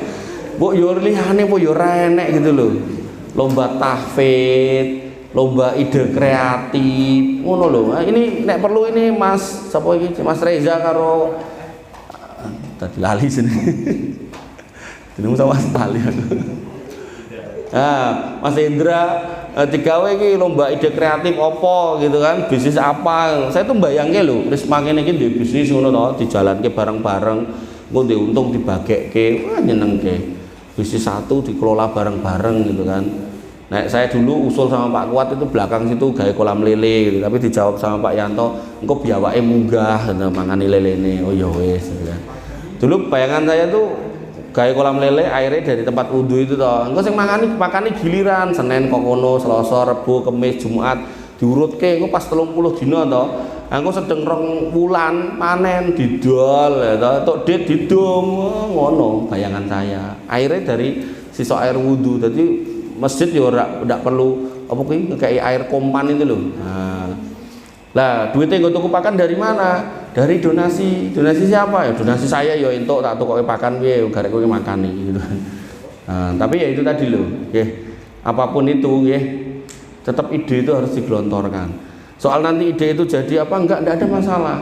mbok yo liyane apa yo ora enek gitu lho. Lomba tahfidz, lomba ide kreatif, ngono lho. Nah, ini nek perlu ini Mas sapa iki? Mas Reza karo tadi lali sini. Jenengmu sama sekali aku. Nah, Mas Indra digawe iki lomba ide kreatif apa gitu kan, bisnis apa. Saya tuh bayangke lho, wis mangkene iki ndek bisnis ngono to, dijalanke bareng-bareng, engko ndek untung dibagekke, wah nyenengke. Bisnis satu dikelola bareng-bareng gitu kan. Nah, saya dulu usul sama Pak Kuat itu belakang situ gawe kolam lele gitu, tapi dijawab sama Pak Yanto, engko biawake munggah mangani lelene. Oh ya wis gitu kan. Dulu bayangan saya tuh gawe kolam lele airnya dari tempat wudhu itu toh. Engko sing makani giliran Senin kok kono, Selasa, Rebo, Kamis, Jumat diurutke engko pas 30 dina toh. Engko sedeng 2 wulan panen didol ya toh, tok dit didum ngono bayangan saya. Airnya dari sisa air wudhu. Jadi masjid ya ora perlu apa kuwi ngekei air kompan itu loh. Nah, lah duitnya gue tuku pakan dari mana? Dari donasi. Donasi siapa? Ya donasi saya ya entuk tak tukoke pakan piye garek kowe makani gitu. Nah, tapi ya itu tadi loh, nggih. Apapun itu nggih, tetap ide itu harus digelontorkan. Soal nanti ide itu jadi apa enggak ada masalah.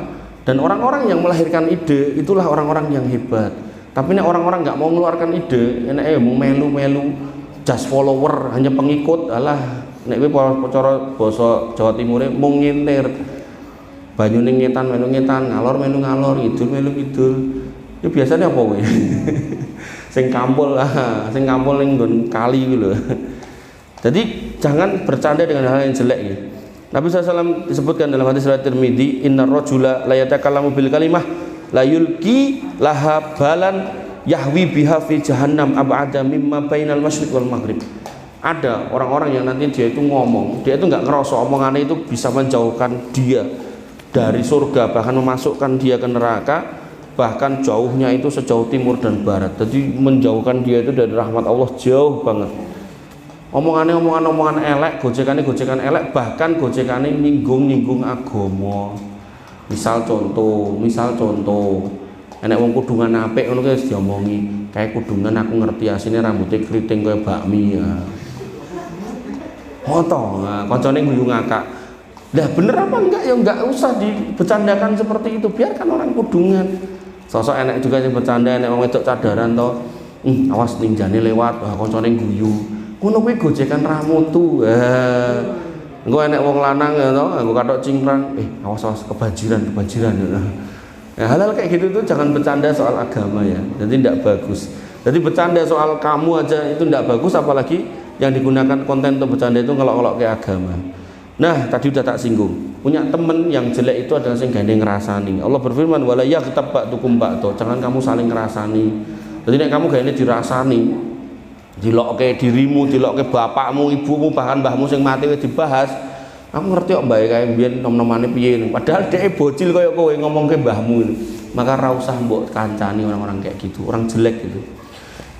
Dan orang-orang yang melahirkan ide itulah orang-orang yang hebat. Tapi nek orang-orang enggak mau mengeluarkan ide, enake mau melu-melu just follower, hanya pengikut, alah nek kowe cara basa Jawa Timure mung ngintir. Banyune ngetan melu ngetan, ngalor melu ngalor, idul melu idul. Itu biasanya apa kowe? Sing kampul ning nggon kali kuwi lho. Jadi jangan bercanda dengan hal yang jelek ya. Nabi SAW disebutkan dalam hadis riwayat Tirmidzi, innar rajula la yatakallamu bil kalimah la yulqi laha balan yahwi biha fi jahannam ab'ada mimma bainal masyriq wal maghrib. Ada orang-orang yang nanti dia itu ngomong, dia itu nggak ngerasa omongannya itu bisa menjauhkan dia dari surga, bahkan memasukkan dia ke neraka, bahkan jauhnya itu sejauh timur dan barat. Jadi menjauhkan dia itu dari rahmat Allah jauh banget. Omongan elek, gojekan elek, bahkan gojekannya nyinggung agama. Misal contoh, enek wong kudungan apik ngono ki wis diomongi, kayak kudungan aku ngerti asine rambutnya keriting kaya bakmi ya. Hoto, nah, koncone guyu ngakak. Lah bener apa enggak ya enggak usah dibercandakan seperti itu, biarkan orang kudungan. Sosok enek juga yang bercanda, enek wong wedok cadaran to. Awas ninjane lewat, wah koncone guyu. Ngono kuwi gojekan ramutu. Engko enek wong lanang ya to, nggo kathok cingkrang, awas kebanjiran. Ya, hal-hal kayak gitu tuh jangan bercanda soal agama ya. Jadi tidak bagus. Jadi bercanda soal kamu aja itu tidak bagus, apalagi yang digunakan konten untuk bercanda itu ngelok-ngelok ke agama. Nah, tadi udah tak singgung. Punya temen yang jelek itu adalah sing gandeng ngrasani. Allah berfirman, "Wala yaghtab ba'dukum ba'da." Jangan kamu saling ngrasani. Jadi nek kamu gandeng dirasani, dilokke dirimu, dilokke bapakmu, ibumu, bahkan mbahmu sing mati wis dibahas. Aku ngerti kok mbake kae mbiyen nom-nomane piye. Padahal dhek bocil kaya kowe ngomongke mbahmu. Maka ra usah mbok kancani orang-orang kayak gitu, orang jelek gitu.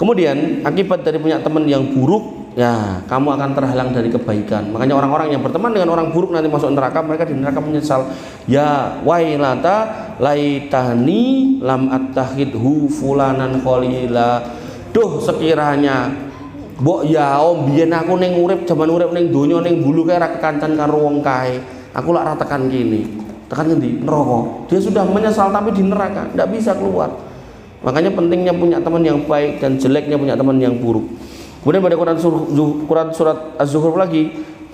Kemudian akibat dari punya teman yang buruk, ya kamu akan terhalang dari kebaikan. Makanya orang-orang yang berteman dengan orang buruk nanti masuk neraka, mereka di neraka menyesal. Ya wailata laitani lam attakhidhu fulanan khalila. Duh sekiranya mbok ya biyen aku ning urip jaman urip ning donya ning bulu kae ra kekancan karo wong kae. Aku lak ra tekan kene. Tekan ngendi? Neraka. Dia sudah menyesal tapi di neraka, ndak bisa keluar. Makanya pentingnya punya teman yang baik dan jeleknya punya teman yang buruk. Kemudian pada Quran surat Az-Zukhruf lagi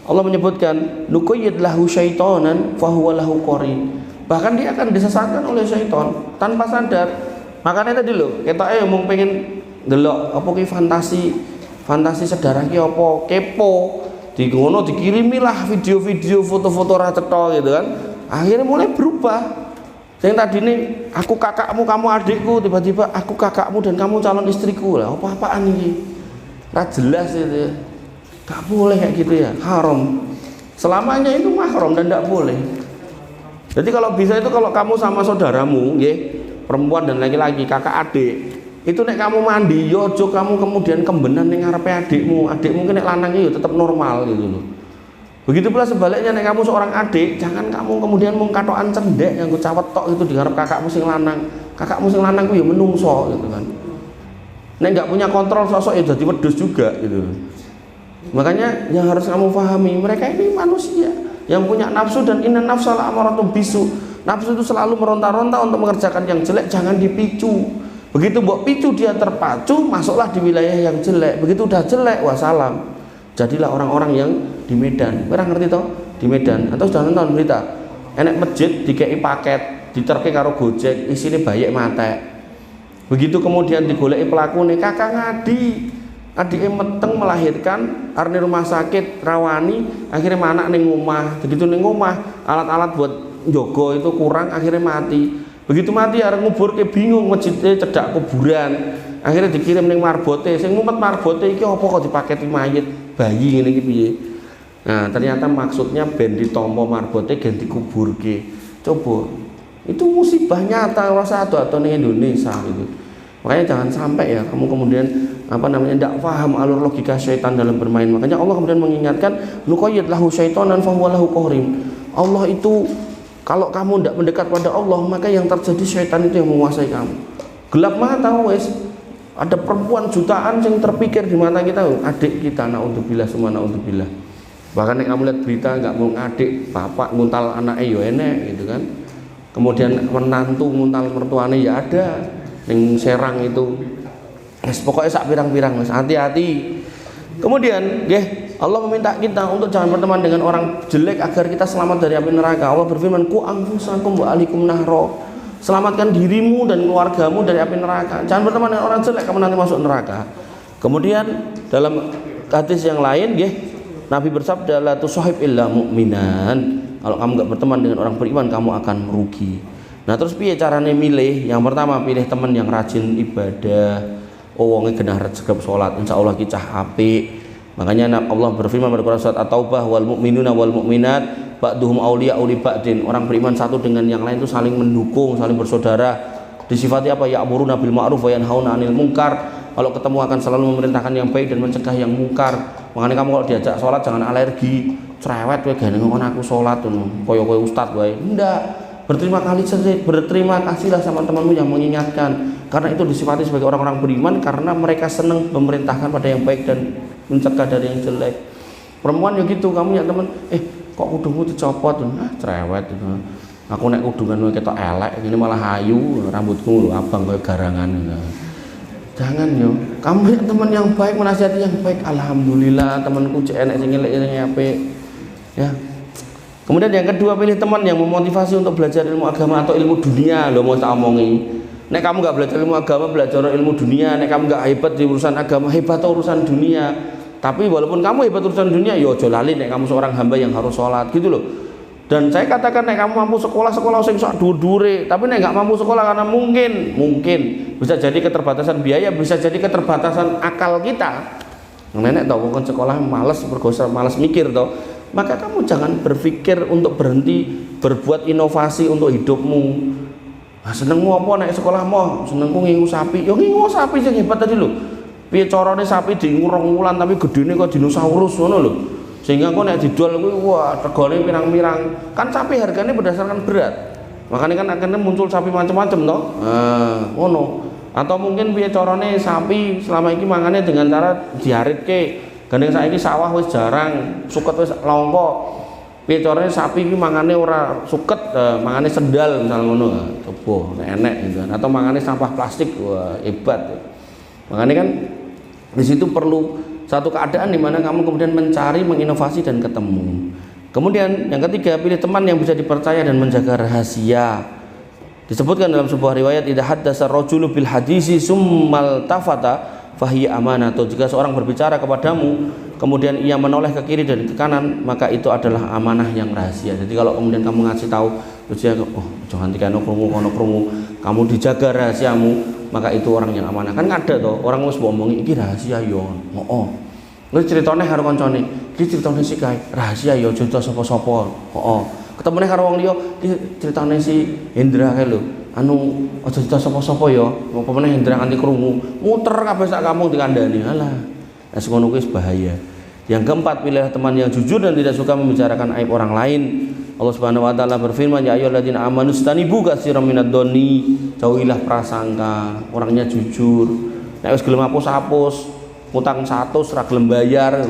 Allah menyebutkan nuqayyid lahu syaitonan fahuwa lahu qarin. Bahkan dia akan disesatkan oleh syaitan tanpa sadar. Makanya tadi lho, ketoke mung pengen ndelok apa ki fantasi sedarah ki apa kepo. Di ngono dikirimilah video-video foto-foto ra cetha gitu kan. Akhirnya mulai berubah. Yang tadi nih aku kakakmu, kamu adikku, tiba-tiba aku kakakmu dan kamu calon istriku lah. Apa-apaan ini? Ra jelas itu. Gak boleh kayak gitu ya, haram. Selamanya itu mahram dan tidak boleh. Jadi kalau bisa itu kalau kamu sama saudaramu, ya, perempuan dan laki-laki, kakak adik, itu nek kamu mandi, yojo kamu kemudian kembenan ning ngarepe adikmu, adik mungkin nek lanang itu tetap normal gitu loh. Begitu pula sebaliknya nek kamu seorang adik, jangan kamu kemudian mung katokan cendek yang cawet tok itu di ngarep kakakmu sing lanang. Kakakmu sing lanang ku ya menungso gitu kan. Nek enggak punya kontrol sosok ya jadi wedhus juga gitu. Makanya yang harus kamu pahami, mereka ini manusia yang punya nafsu dan inna nafsal amaratum bisu. Nafsu itu selalu meronta-ronta untuk mengerjakan yang jelek, jangan dipicu. Begitu mbok picu dia terpacu, masuklah di wilayah yang jelek. Begitu udah jelek, wassalam. Jadilah orang-orang yang di Medan. Kira ngerti toh? Di Medan. Atau sudah nonton berita? Enek masjid dikei paket, diterke karo Gojek, isine bayek mate. Begitu kemudian digoleki pelakune, kakak ngadi. Adike meteng melahirkan, arep rumah sakit rawani, akhirnya anak ning omah. Begitu ning omah, alat-alat buat njogo itu kurang, akhirnya mati. Begitu mati arep nguburke bingung, masjidnya cedak kuburan. Akhirnya dikirim ning marbote, sing ngumpet marbote iki apa kok dipaketi mayit bayi ngene iki piye. Nah, ternyata maksudnya ben ditampa marbote gen dikuburke. Coba. Itu musibah nyata rasa ado-ado ning Indonesia gitu. Makanya jangan sampai ya kamu kemudian tidak paham alur logika syaitan dalam bermain. Makanya Allah kemudian mengingatkan nuqayyid lahu syaitonan fahuwa lahu qarin. Allah itu kalau kamu tidak mendekat pada Allah, maka yang terjadi syaitan itu yang menguasai kamu. Gelap mata wes. Ada perempuan jutaan yang terpikir di mata kita, adik kita, naudzubillah semua naudzubillah. Bahkan yang kamu lihat berita nggak mau adik, bapak nguntal anaknya yo enek gitu kan. Kemudian menantu nguntal mertuane ya ada. Yang Serang itu pokoknya sak pirang-pirang mas, hati-hati. Kemudian Allah meminta kita untuk jangan berteman dengan orang jelek agar kita selamat dari api neraka. Allah berfirman ku anfusakum wa alikum nahro, selamatkan dirimu dan keluargamu dari api neraka. Jangan berteman dengan orang jelek, kamu nanti masuk neraka. Kemudian dalam hadis yang lain Nabi bersabda la tusahib illa mu'minan, kalau kamu gak berteman dengan orang beriman kamu akan merugi. Nah terus piye carane milih? Yang pertama pilih teman yang rajin ibadah, wonge genah regep salat, insyaallah ki cah apik. Makanya Allah berfirman pada Quran surat At-Taubah wal mu'minuna wal mu'minat ba'duhum awliya'u li ba'din. Orang beriman satu dengan yang lain itu saling mendukung, saling bersaudara. Disifati apa? Ya'muruna bil ma'ruf wa yanhauna 'anil munkar. Kalau ketemu akan selalu memerintahkan yang baik dan mencegah yang mungkar. Makanya kamu kalau diajak salat jangan alergi, cerewet kowe gene ngono aku salat ngono. Koyo ustaz wae. Ndak. Berterima kasihlah sama temanmu yang mengingatkan, karena itu disifati sebagai orang-orang beriman karena mereka senang memerintahkan pada yang baik dan mencegah dari yang jelek. Perempuan ya gitu, kamu ya teman, kok kudungmu dicopot, cerewet gitu. Aku nek kudungan ketok elek, ini malah ayu, rambutku lho abang kayak garangan. Jangan yo, kamu ya teman yang baik, menasihati yang baik. Alhamdulillah temanku cek enek sing elek sing apik. Ya. Kemudian yang kedua pilih teman yang memotivasi untuk belajar ilmu agama atau ilmu dunia. Lo mau tak omongi, nek kamu gak belajar ilmu agama, belajar ilmu dunia. Nek kamu gak hebat di urusan agama, hebat urusan dunia. Tapi walaupun kamu hebat urusan dunia, yo aja lali nek kamu seorang hamba yang harus sholat gitu loh. Dan saya katakan nek kamu mampu sekolah sing sok dhuwur-dhuwure, tapi nek gak mampu sekolah karena mungkin bisa jadi keterbatasan biaya, bisa jadi keterbatasan akal kita. Nenek tau wong sekolah malas bergosok, malas mikir toh. Maka kamu jangan berpikir untuk berhenti berbuat inovasi untuk hidupmu. Nah, senengmu apa nek sekolahmu? Senengku ngingu sapi. Yo ngingu sapi sing hebat tadi lho. Piye carane sapi diingu 2 wulan tapi gedene kok dinosaurus ngono lho. Sehingga kok nek didol kuwi wah regane pirang-pirang. Kan sapi harganya berdasarkan berat. Makanya kan akhirnya muncul sapi macam-macam toh. Nah, ngono. Atau mungkin piye carane sapi selama ini mangane dengan cara diaritke. Gandeng saiki sawah wis jarang, suket wis langka. piye carane sapi iki mangane ora suket, mangane sendal misal ngono. Coba enek gitu kan. Atau mangane sampah plastik, wah hebat. Makanya kan di situ perlu satu keadaan di mana kamu kemudian mencari, menginovasi dan ketemu. Kemudian yang ketiga, pilih teman yang bisa dipercaya dan menjaga rahasia. Disebutkan dalam sebuah riwayat, idza haddasa rajulu bil hadisi summal tafata fahiya amanatu. Jika seorang berbicara kepadamu kemudian ia menoleh ke kiri dan ke kanan, maka itu adalah amanah yang rahasia. Jadi kalau kemudian kamu ngasih tahu terus dia, oh jangan dikano krungu, kamu dijaga rahasiamu, maka itu orang yang amanah. Kan ada toh orang wis ngomongi iki rahasia yo. Oh. Lu ceritane karo kancane, iki ceritane si kae rahasia yo, cerita sapa-sapa. Oh. Ketemune karo wong liya, iki ceritane si Hendra kae lho. Anu aja cerita sapa-sapa ya. Apa meneh Hendra nganti krungu. Muter kabeh sak kampung dikandani. Alah. Nah, ngono kuwi bahaya. Yang keempat, pilih teman yang jujur dan tidak suka membicarakan aib orang lain. Allah Subhanahu wa taala berfirman, ya ayyuhalladzina amanu stanibu katsiran minadh-dhonni. Jauhilah prasangka, orangnya jujur. Nek wis gelem hapus-hapus, ngutang 100 ra gelem bayar,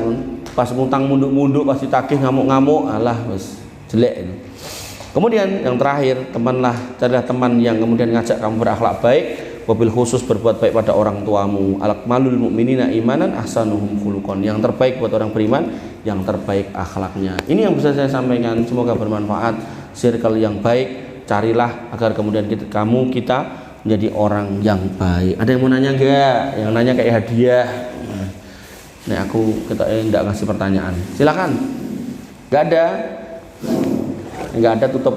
pas ngutang munduk-munduk pasti tagih ngamuk-ngamuk, alah wis jelek. Kemudian yang terakhir, carilah teman yang kemudian ngajak kamu berakhlak baik, wabil khusus berbuat baik pada orang tuamu. Al-akmalul mu'minina imanan ahsanuhum khuluqan. Yang terbaik buat orang beriman, yang terbaik akhlaknya. Ini yang bisa saya sampaikan, semoga bermanfaat. Circle yang baik, carilah agar kemudian kita menjadi orang yang baik. Ada yang mau nanya enggak? Yang nanya kayak hadiah. Nah, kita enggak ngasih pertanyaan. Silakan. Enggak ada. Enggak ada, tutup.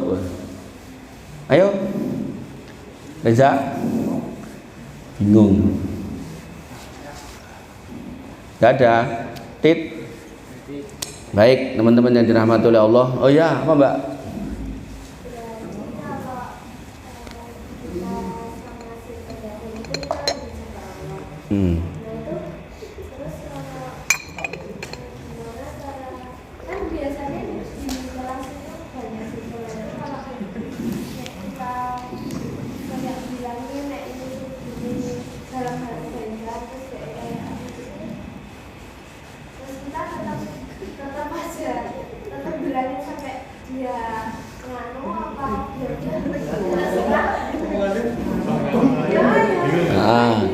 Ayo. Reza. Bingung. Enggak ada. Tit. Baik, teman-teman yang dirahmati oleh Allah. Oh ya, apa Mbak?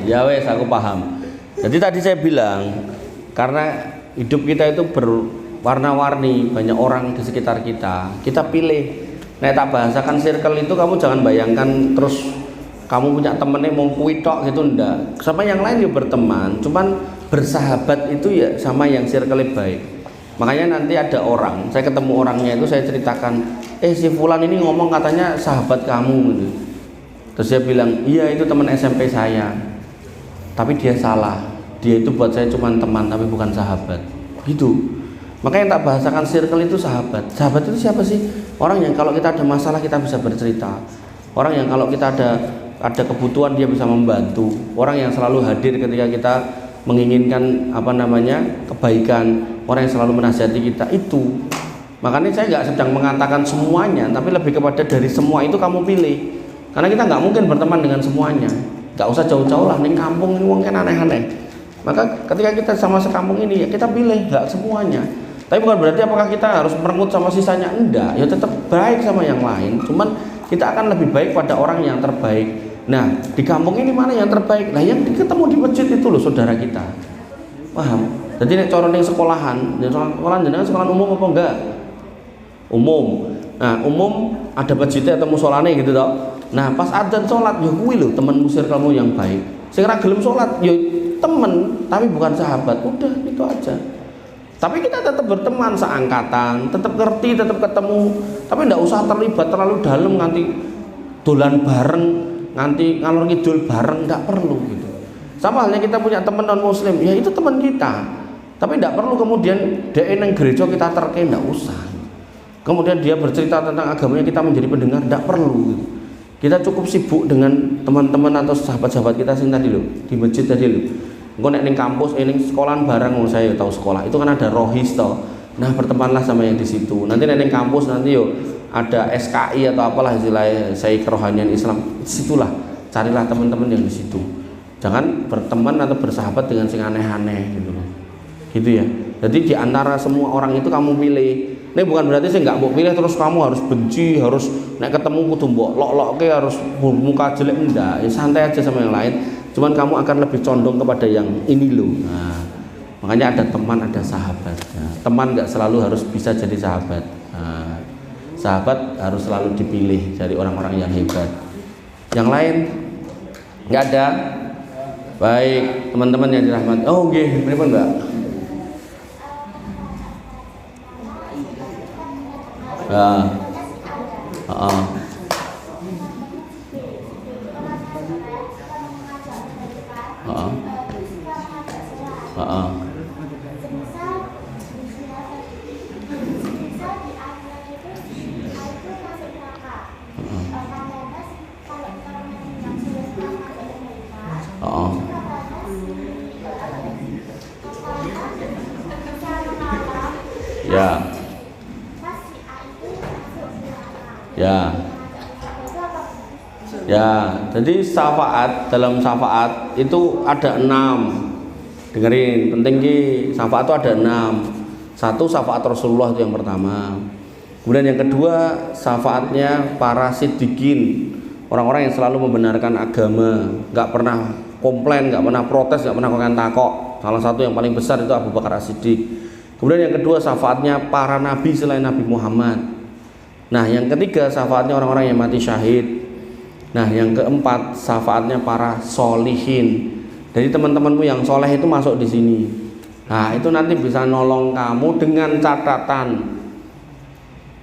Ya wes, aku paham. Jadi tadi saya bilang, karena hidup kita itu berwarna-warni, banyak orang di sekitar kita. Kita pilih. Nah, tak bahasakan circle itu, kamu jangan bayangkan terus kamu punya temennya mau kuitok gitu, enggak. Sama yang lain juga berteman, cuman bersahabat itu ya sama yang circle baik. Makanya nanti ada orang, saya ketemu orangnya itu, saya ceritakan, si Fulan ini ngomong katanya sahabat kamu gitu. Terus dia bilang, iya itu teman SMP saya, tapi dia salah, dia itu buat saya cuma teman tapi bukan sahabat gitu. Makanya tak bahasakan circle itu sahabat. Sahabat itu siapa sih? Orang yang kalau kita ada masalah kita bisa bercerita, orang yang kalau kita ada kebutuhan dia bisa membantu, orang yang selalu hadir ketika kita menginginkan kebaikan, orang yang selalu menasihati kita itu. Makanya saya nggak sedang mengatakan semuanya, tapi lebih kepada dari semua itu kamu pilih, karena kita nggak mungkin berteman dengan semuanya. Nggak usah jauh-jauh lah, nih kampung ini mungkin aneh-aneh. Maka ketika kita sama sekampung ini ya kita pilih, nggak semuanya. Tapi bukan berarti apakah kita harus merengut sama sisanya, enggak. Ya tetap baik sama yang lain, cuman kita akan lebih baik pada orang yang terbaik. Nah, di kampung ini mana yang terbaik? Nah, yang ketemu di masjid itu loh saudara kita. Paham? Jadi nek cara ning sekolahan jenengan sekolahan umum apa enggak? Umum. Nah, umum ada masjidnya atau musolane gitu toh. Nah, pas adzan salat ya kuwi lho temen musir kamu yang baik. Sing ra gelem salat ya temen tapi bukan sahabat. Udah itu aja. Tapi kita tetap berteman seangkatan, tetap ngerti, tetap ketemu. Tapi enggak usah terlibat terlalu dalam nganti dolan bareng, nganti ngalor ngidul bareng, enggak perlu gitu. Sama halnya kita punya teman non muslim, ya itu teman kita. Tapi enggak perlu kemudian dia nang gereja kita terke, enggak usah. Kemudian dia bercerita tentang agamanya kita menjadi pendengar, enggak perlu gitu. Kita cukup sibuk dengan teman-teman atau sahabat-sahabat kita sing tadi loh, di masjid tadi loh. Engko nek ning kampus, ning sekolahan bareng, saya tahu sekolah itu kan ada rohis toh. Nah, bertemanlah sama yang di situ. Nanti nek ning kampus nanti yo ada SKI atau apalah istilahnya, saya kerohanian Islam. Disitulah carilah teman-teman yang di situ. Jangan berteman atau bersahabat dengan sing aneh-aneh gitu loh. Gitu ya. Jadi di antara semua orang itu kamu pilih. Ini bukan berarti saya nggak mau pilih terus kamu harus benci, harus naik ketemu kudu mbok lok-lokke, harus muka jelek, enggak. Ya santai aja sama yang lain. Cuman kamu akan lebih condong kepada yang ini loh. Nah, makanya ada teman, ada sahabat. Nah, teman nggak selalu harus bisa jadi sahabat. Nah, sahabat harus selalu dipilih dari orang-orang yang hebat. Yang lain nggak ada. Baik, teman-teman yang dirahmati. Oh, nggih, pripun, Mbak? Ya. Heeh. Heeh. Heeh. Oh. Ya. Ya. Ya, jadi syafaat, dalam syafaat itu ada 6. Dengerin, penting ki, syafaat itu ada 6. Satu, syafaat Rasulullah itu yang pertama. Kemudian yang kedua, syafaatnya para siddiqin, orang-orang yang selalu membenarkan agama, nggak pernah komplain, nggak pernah protes, nggak pernah konten takok. Salah satu yang paling besar itu Abu Bakar As-Siddiq. Kemudian yang kedua, syafaatnya para nabi selain Nabi Muhammad. Nah, yang ketiga, syafaatnya orang-orang yang mati syahid. Nah, yang keempat, syafaatnya para solihin. Jadi teman-temanmu yang soleh itu masuk di sini. Nah, itu nanti bisa nolong kamu dengan catatan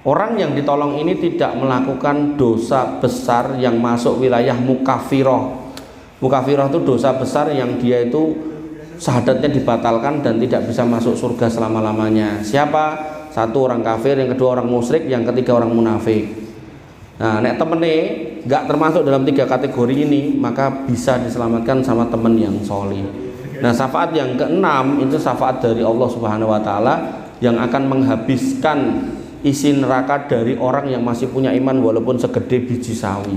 orang yang ditolong ini tidak melakukan dosa besar yang masuk wilayah mukafiroh. Mukafiroh itu dosa besar yang dia itu syahadatnya dibatalkan dan tidak bisa masuk surga selama-lamanya. Siapa? Satu, orang kafir, yang kedua orang musyrik, yang ketiga orang munafik. Nah, nek temene nggak termasuk dalam 3 kategori ini, maka bisa diselamatkan sama teman yang solih. Nah, syafaat yang ke-6 itu syafaat dari Allah Subhanahu Wa Taala yang akan menghabiskan isi neraka dari orang yang masih punya iman walaupun segede biji sawi.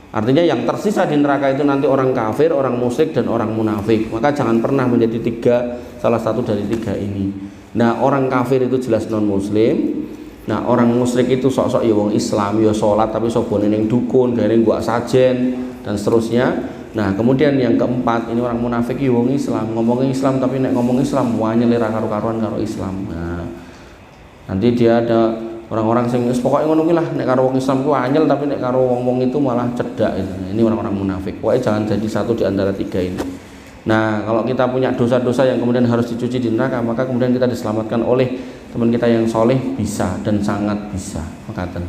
Artinya yang tersisa di neraka itu nanti orang kafir, orang musyrik, dan orang munafik. Maka jangan pernah menjadi salah satu dari 3 ini. Nah, orang kafir itu jelas non muslim. Nah, orang musyrik itu sok-sok ya wong Islam, ya sholat tapi sobone ning dukun, gawe gua sajen dan seterusnya. Nah, kemudian yang keempat, ini orang munafik ya wong Islam, ngomongin Islam tapi nek ngomong Islam wanya lera karo-karuan karo Islam. Nah, nanti dia ada orang-orang sing wis pokoke ngono kuwi lah, nek karo wong Islam ku anyel tapi nek karo wong itu malah cedak itu. Ini orang-orang munafik. Pokoknya jangan jadi satu di antara 3 ini. Nah, kalau kita punya dosa-dosa yang kemudian harus dicuci di neraka, maka kemudian kita diselamatkan oleh teman kita yang soleh, bisa dan sangat bisa. Makatan.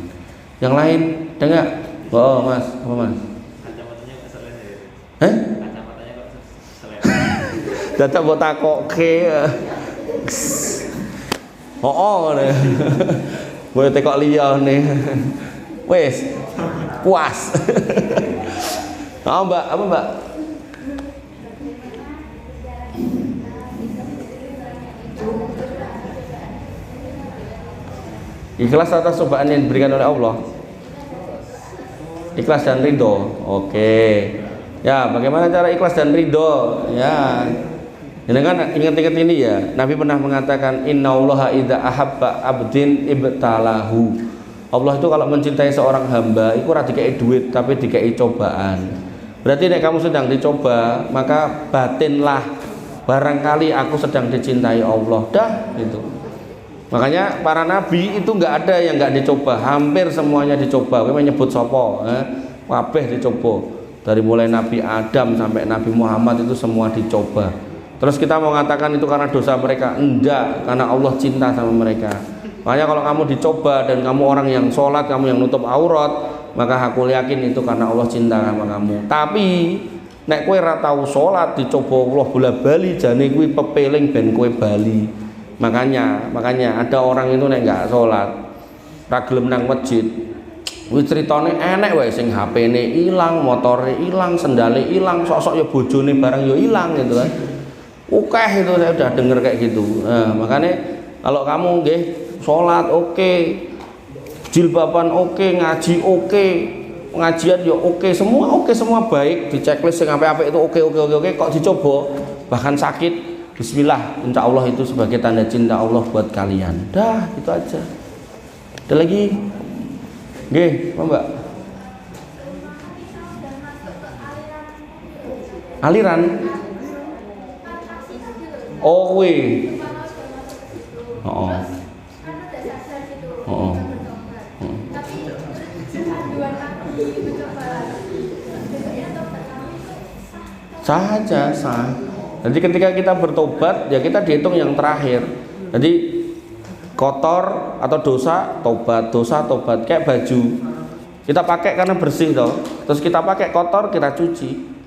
Yang lain, ada nggak? Oh, Mas, apa Mas? Kacamatanya kok seleh ya? Hah? Kacamatanya kok seleh? Dadak mbok takokke. Oh, nih. Boleh tekok liya nih. Wes. Puas. Oh, Mbak, apa Mbak? Ikhlas atas cobaan yang diberikan oleh Allah. Ikhlas dan ridho. Oke. Ya, bagaimana cara ikhlas dan ridho? Ya. Ini kan ingat-ingat ini ya. Nabi pernah mengatakan innallaha idza ahabba abdin ibtalahu. Allah itu kalau mencintai seorang hamba, itu ora dikei duit tapi dikei cobaan. Berarti nek kamu sedang dicoba, maka batinlah barangkali aku sedang dicintai Allah. Dah gitu. Makanya para nabi itu nggak ada yang nggak dicoba, hampir semuanya dicoba. Kowe menyebut sapa? Kabeh dicoba. Dari mulai Nabi Adam sampai Nabi Muhammad itu semua dicoba. Terus kita mau mengatakan itu karena dosa mereka? Enggak, karena Allah cinta sama mereka. Makanya kalau kamu dicoba dan kamu orang yang sholat, kamu yang nutup aurat, maka aku yakin itu karena Allah cinta sama kamu. Tapi nek kowe ora tau sholat dicoba Allah bola-bali, jane kuwi pepeling ben kowe bali. Makanya ada orang itu nek enggak sholat, ra gelem nang masjid. Kuwi critane enek wae sing HP-ne ilang, motore ilang, sendale ilang, sok-sok ya bojone barang ya ilang gitu kan. Ukeh itu saya udah denger kayak gitu. Nah, makanya kalau kamu nggih sholat oke, jilbaban oke, ngaji oke, pengajian ya oke, semua baik, di checklist yang apik-apik itu oke, kok dicoba bahkan sakit, bismillah, insya Allah itu sebagai tanda cinta Allah buat kalian. Dah, itu aja. Ada lagi? Nggih, apa Mbak? Aliran? Oh, kuwi. Oh. Oh. Sah aja, sah. Jadi ketika kita bertobat, ya kita dihitung yang terakhir. Jadi kotor atau dosa, tobat, kayak baju. Kita pakai karena bersih toh. Terus kita pakai kotor, kita cuci.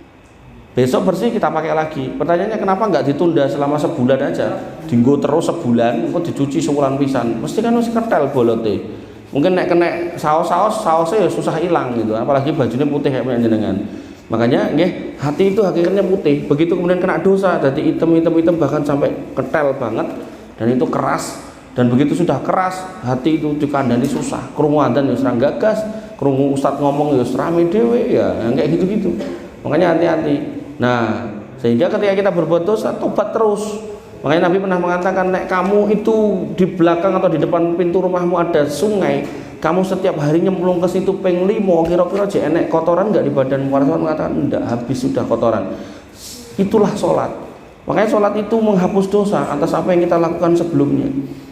Besok bersih kita pakai lagi. Pertanyaannya kenapa nggak ditunda selama sebulan aja? Dinggo terus sebulan, kok dicuci sebulan pisan. Mesti kan harus ketel bolote. Mungkin nek kena sausnya ya susah hilang gitu. Apalagi bajunya putih kayak jenengan. Makanya nggih, hati itu hakikatnya putih. Begitu kemudian kena dosa, jadi hitam bahkan sampai ketel banget dan itu keras. Dan begitu sudah keras, hati itu dikandani susah. Krungu adzan ya serang gagas, krungu ustaz ngomong ya rame dhewe ya, yang kayak gitu-gitu. Makanya hati-hati. Nah, sehingga ketika kita berbuat dosa, tobat terus. Makanya Nabi pernah mengatakan, nek kamu itu di belakang atau di depan pintu rumahmu ada sungai, kamu setiap hari nyemplung ke situ ping 5, kira-kira aja enek kotoran enggak di badanmu? Rasulullah mengatakan enggak, habis sudah kotoran. Itulah sholat. Makanya sholat itu menghapus dosa atas apa yang kita lakukan sebelumnya.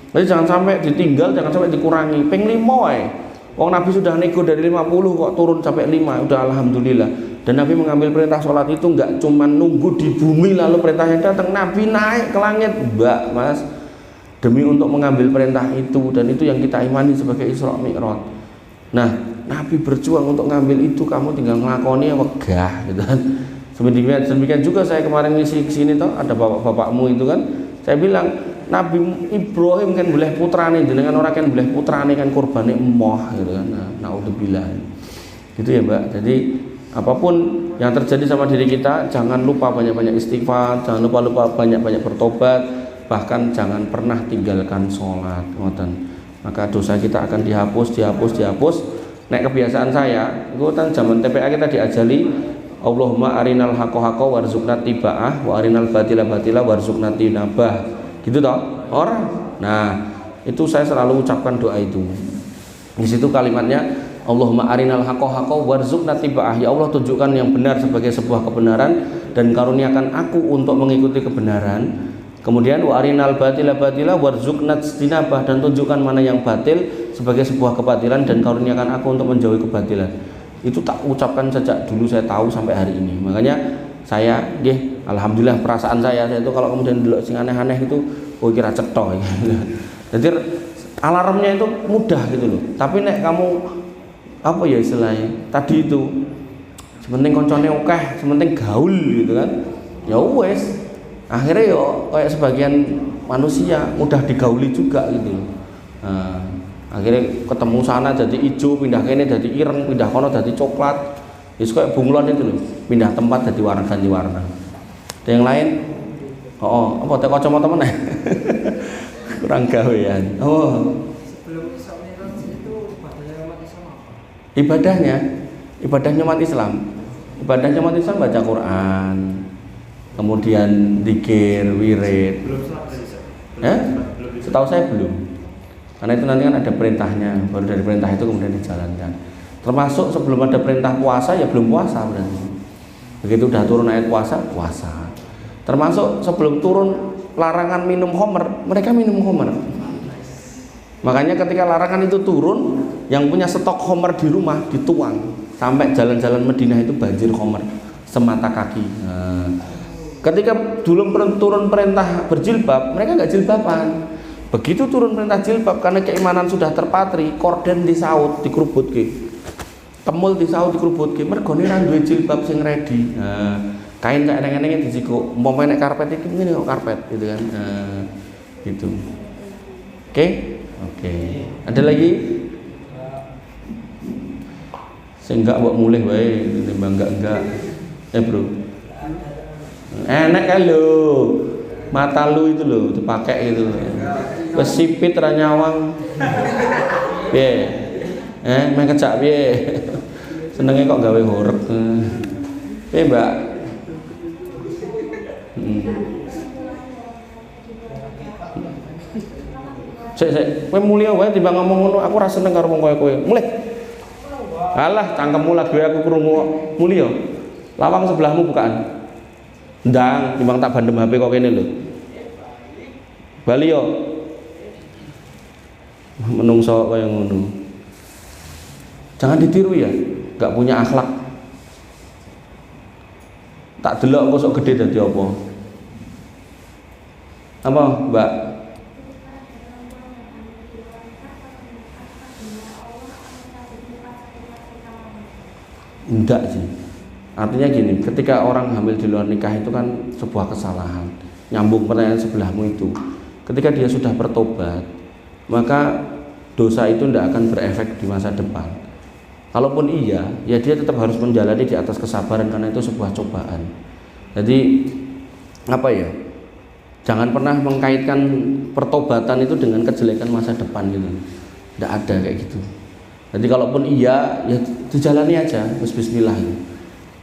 Jadi jangan sampai ditinggal, jangan sampai dikurangi. Ping 5 wae. Wong Nabi sudah nego dari 50 kok turun sampai 5, udah alhamdulillah. Dan Nabi mengambil perintah sholat itu enggak cuma nunggu di bumi lalu perintahnya datang, Nabi naik ke langit, mbak mas, demi untuk mengambil perintah itu, dan itu yang kita imani sebagai Isra Mi'raj. Nah, Nabi berjuang untuk ngambil itu, kamu tinggal ngelakoni wegah gitu kan. Demikian juga saya kemarin ngisi kesini toh, ada bapak-bapakmu itu kan, saya bilang Nabi Ibrahim kan boleh putrane, dengan orang kan boleh putrane kan kurbane emoh gitu kan. Nah, naudzubillah. Gitu ya Mbak. Jadi apapun yang terjadi sama diri kita, jangan lupa banyak-banyak istighfar, jangan lupa banyak-banyak bertobat, bahkan jangan pernah tinggalkan sholat, ngoten. Maka dosa kita akan dihapus. Nek kebiasaan saya, itu kan zaman TPA kita diajari Allahumma arinal haqqo warzuqna tibaah wa arinal batila warzuqna tinabah. Gitu toh? Orang. Nah, itu saya selalu ucapkan doa itu. Di situ kalimatnya Allahumma arinal haqqo warzuqna tibaah. Ya Allah, tunjukkan yang benar sebagai sebuah kebenaran dan karuniakan aku untuk mengikuti kebenaran. Kemudian wa arinal batila warzuqna tinabah, dan tunjukkan mana yang batil sebagai sebuah kebatilan dan karuniakan aku untuk menjauhi kebatilan. Itu tak ucapkan sejak dulu saya tahu sampai hari ini. Makanya saya nggih, alhamdulillah perasaan saya itu kalau kemudian delok sing aneh-aneh itu oh kira cetha. Jadi alarmnya itu mudah gitu loh. Tapi nek kamu apa ya istilahnya tadi itu sementing koncone akeh, sementing gaul gitu kan, ya wes akhirnya yo kayak sebagian manusia mudah digauli juga gitu loh. Nah, akhirnya ketemu sana jadi hijau, pindah kene jadi ireng, pindah kono jadi coklat, itu kayak bunglon itu loh, pindah tempat jadi warna ganti warna. Ada yang lain? Apa teh kacamata mana? Kurang gawean. Ibadahnya umat Islam baca Quran, kemudian zikir, wirid. Setahu saya belum, karena itu nanti kan ada perintahnya, baru dari perintah itu kemudian dijalankan. Termasuk sebelum ada perintah puasa ya belum puasa berarti. Begitu udah turun ayat puasa. Termasuk sebelum turun larangan minum khamr, mereka minum khamr. Makanya ketika larangan itu turun, yang punya stok khamr di rumah dituang, sampai jalan-jalan Madinah itu banjir khamr semata kaki. Nah, ketika dulu turun perintah berjilbab, mereka nggak jilbaban. Begitu turun perintah jilbab, karena keimanan sudah terpatri, korden disaut, dikerubutke, temul disaut, dikerubutke, mergone ra duwe jilbab sing ready. Nah, kain tak eneng-enenge dijiko, umpamane nek karpet iki ngene kok karpet gitu kan. Nah, gitu. Oke. Ada lagi? Sing enggak mbok mulih wae, timbang enggak. Bro. Enak kan lho. Mata lu itu lho dipakai gitu. Wes sipit ra nyawang. Piye? Main kecak piye? Senenge kok gawe horeg. Piye, Mbak? Sik, kowe mulia wae timbang ngomong ngono, aku ora seneng karo wong kowe. Mulih. Alah, cangkemmu lagi aku krungu mulia. Lawang sebelahmu bukaan. Ndang, timbang tak bandem HP kok kene lho. Bali yo. Menungso kaya ngono. Jangan ditiru ya, enggak punya akhlak. Tak delok engko sok gede dadi apa? Apa, Mbak? Enggak sih. Artinya gini, ketika orang hamil di luar nikah itu kan sebuah kesalahan. Nyambung pertanyaan sebelahmu itu. Ketika dia sudah bertobat, maka dosa itu tidak akan berefek di masa depan. Kalaupun iya, ya dia tetap harus menjalani di atas kesabaran karena itu sebuah cobaan. Jadi apa ya? Jangan pernah mengkaitkan pertobatan itu dengan kejelekan masa depan gitu. Tidak ada kayak gitu. Jadi kalaupun iya, ya dijalani aja, bismillah.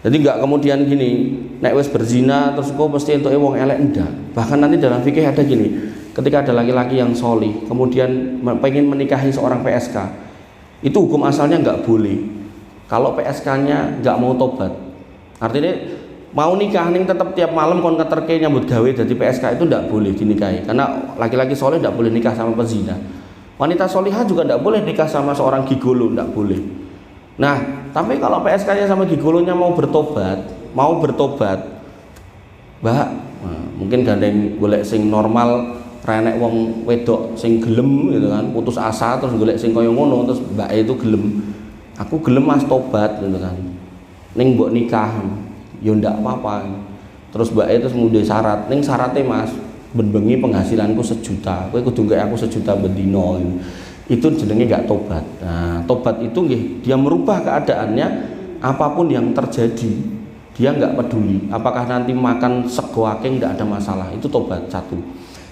Jadi enggak kemudian gini, nek wis berzina terus kok mesti entuke wong elek, enggak. Bahkan nanti dalam fikih ada gini, ketika ada laki-laki yang solih, kemudian pengen menikahi seorang PSK, itu hukum asalnya enggak boleh. Kalau PSK-nya enggak mau tobat, artinya mau nikah ning tetap tiap malam kon keterke nyambut gawe jadi PSK itu enggak boleh dinikahi. Karena laki-laki solih enggak boleh nikah sama pezina. Wanita solihah juga tidak boleh nikah sama seorang gigolo, tidak boleh. Nah, tapi kalau PSK-nya sama gigolonya mau bertobat, Mbak, mungkin gandeng golek sing normal, renek wong wedok sing gelem gitu kan, putus asa terus golek sing kaya ngono, terus Mbak itu gelem. Aku gelem Mas tobat gitu kan. Ning mbok nikah, ya ndak apa-apa. Terus Mbak itu semudah syarat, ning syaratnya Mas benbengi penghasilanku 1 juta, kowe kudu gawe aku 1 juta bendino. Itu jenenge gak tobat. Nah, tobat itu nggih dia merubah keadaannya apapun yang terjadi. Dia nggak peduli apakah nanti makan sego akeh nggak ada masalah. Itu tobat satu.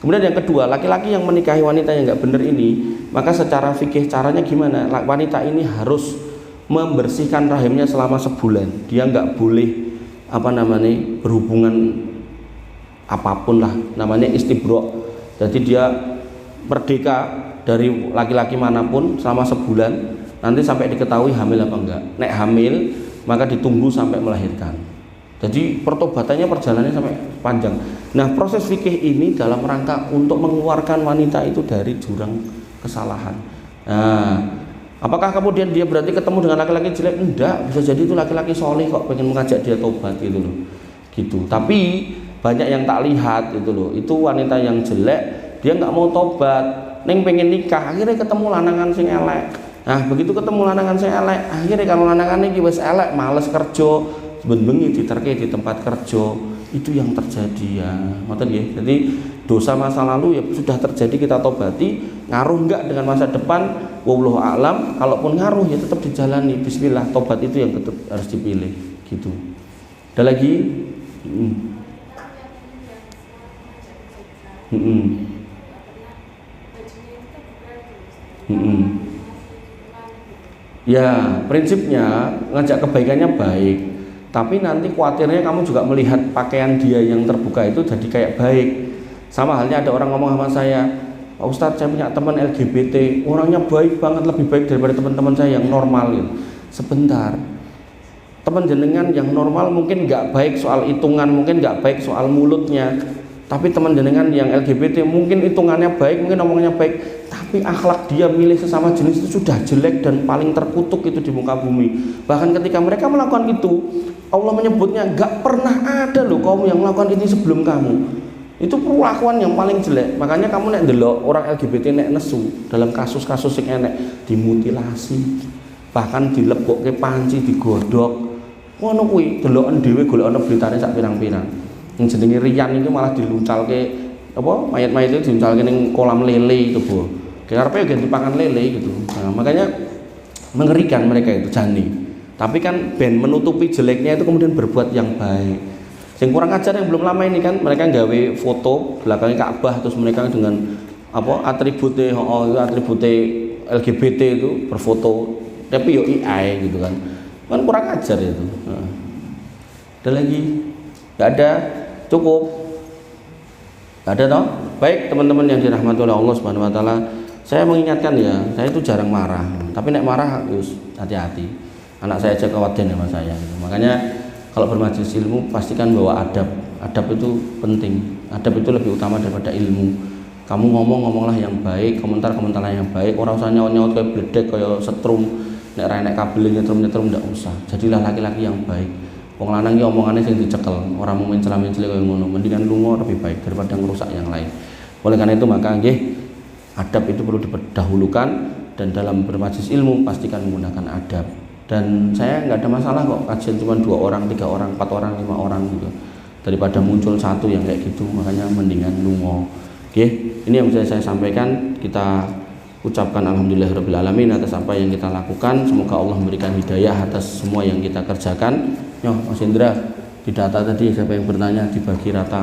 Kemudian yang kedua, laki-laki yang menikahi wanita yang nggak benar ini, maka secara fikih caranya gimana? Wanita ini harus membersihkan rahimnya selama sebulan. Dia nggak boleh berhubungan apapun lah, namanya istibro. Jadi dia merdeka dari laki-laki manapun selama sebulan, nanti sampai diketahui hamil apa enggak. Nek hamil maka ditunggu sampai melahirkan. Jadi pertobatannya perjalanannya sampai panjang. Nah, proses fikih ini dalam rangka untuk mengeluarkan wanita itu dari jurang kesalahan. Nah, apakah kemudian dia berarti ketemu dengan laki-laki jelek? Enggak, bisa jadi itu laki-laki soleh kok pengen mengajak dia tobat gitu loh. Gitu. Tapi banyak yang tak lihat itu loh. Itu wanita yang jelek, dia nggak mau tobat, neng pengen nikah, akhirnya ketemu lanangan sing elek. Nah, begitu ketemu lanangan sing elek, akhirnya kalau lanangan iki wis elek, males kerja, bengi diterke di tempat kerja. Itu yang terjadi ya. Ngoten nggih. Jadi dosa masa lalu ya sudah terjadi, kita tobati. Ngaruh enggak dengan masa depan? Wallahu a'lam. Kalaupun ngaruh ya tetap dijalani. Bismillah, tobat itu yang tetap harus dipilih gitu. Ada lagi? Ya, prinsipnya ngajak kebaikannya baik, tapi nanti khawatirnya kamu juga melihat pakaian dia yang terbuka itu jadi kayak baik. Sama halnya ada orang ngomong sama saya, Pak Ustadz, saya punya teman LGBT, orangnya baik banget, lebih baik daripada teman-teman saya yang normal gitu. Sebentar, teman jenengan yang normal mungkin nggak baik soal hitungan, mungkin nggak baik soal mulutnya, tapi teman jenengan yang LGBT mungkin hitungannya baik, mungkin omongnya baik, tapi akhlak dia milih sesama jenis itu sudah jelek dan paling terkutuk itu di muka bumi. Bahkan ketika mereka melakukan itu, Allah menyebutnya nggak pernah ada loh kaum yang melakukan ini sebelum kamu. Itu perlakuan yang paling jelek. Makanya kamu nek ndelok orang LGBT nek nesu dalam kasus-kasus yang enek dimutilasi, bahkan dilebokke panci, digodhog. Ngono kuwi deloken dhewe golekane beritane sak pirang-pirang. Yang jenenge Rian itu malah diluncalke mayat-mayat itu diluncalke ning kolam lele itu, Bu. Karepe ganti pakan lele gitu. Nah, makanya mengerikan mereka itu jani. Tapi kan ben menutupi jeleknya itu kemudian berbuat yang baik. Yang kurang ajar yang belum lama ini kan mereka gawe foto belakangnya Ka'bah, terus mereka dengan atribute LGBT itu berfoto, tapi yo AI gitu kan. Kan kurang ajar itu. Nah. Ada lagi? Enggak ada? Cukup? Enggak ada toh? Baik teman-teman yang dirahmati oleh Allah Subhanahu wa taala, saya mengingatkan ya, saya itu jarang marah, tapi nek marah harus hati-hati. Anak saya aja kawaden sama saya gitu. Makanya kalau bermajelis ilmu pastikan bawa adab. Adab itu penting. Adab itu lebih utama daripada ilmu. Kamu ngomonglah yang baik, komentarlah yang baik. Orang usah nyaut-nyaut kayak bledek kayak setrum. Nek ra nek kabel nyetrum-nyetrum ndak usah. Jadilah laki-laki yang baik. Wong lanang iki omongane sing dicekel, ora mung mencela-mencela kaya ngono. Mendingan lunga lebih baik daripada ngerusak yang lain. Oleh karena itu maka nggih adab itu perlu didahulukan, dan dalam bermajelis ilmu pastikan menggunakan adab. Dan saya nggak ada masalah kok kajian cuma 2 orang, 3 orang, 4 orang, 5 orang gitu. Daripada muncul satu yang kayak gitu, makanya mendingan lunga. Oke, ini yang bisa saya sampaikan. Kita ucapkan alhamdulillahirabbil alamin atas apa yang kita lakukan. Semoga Allah memberikan hidayah atas semua yang kita kerjakan. Yo, Mas Indra, di data tadi siapa yang bertanya dibagi rata.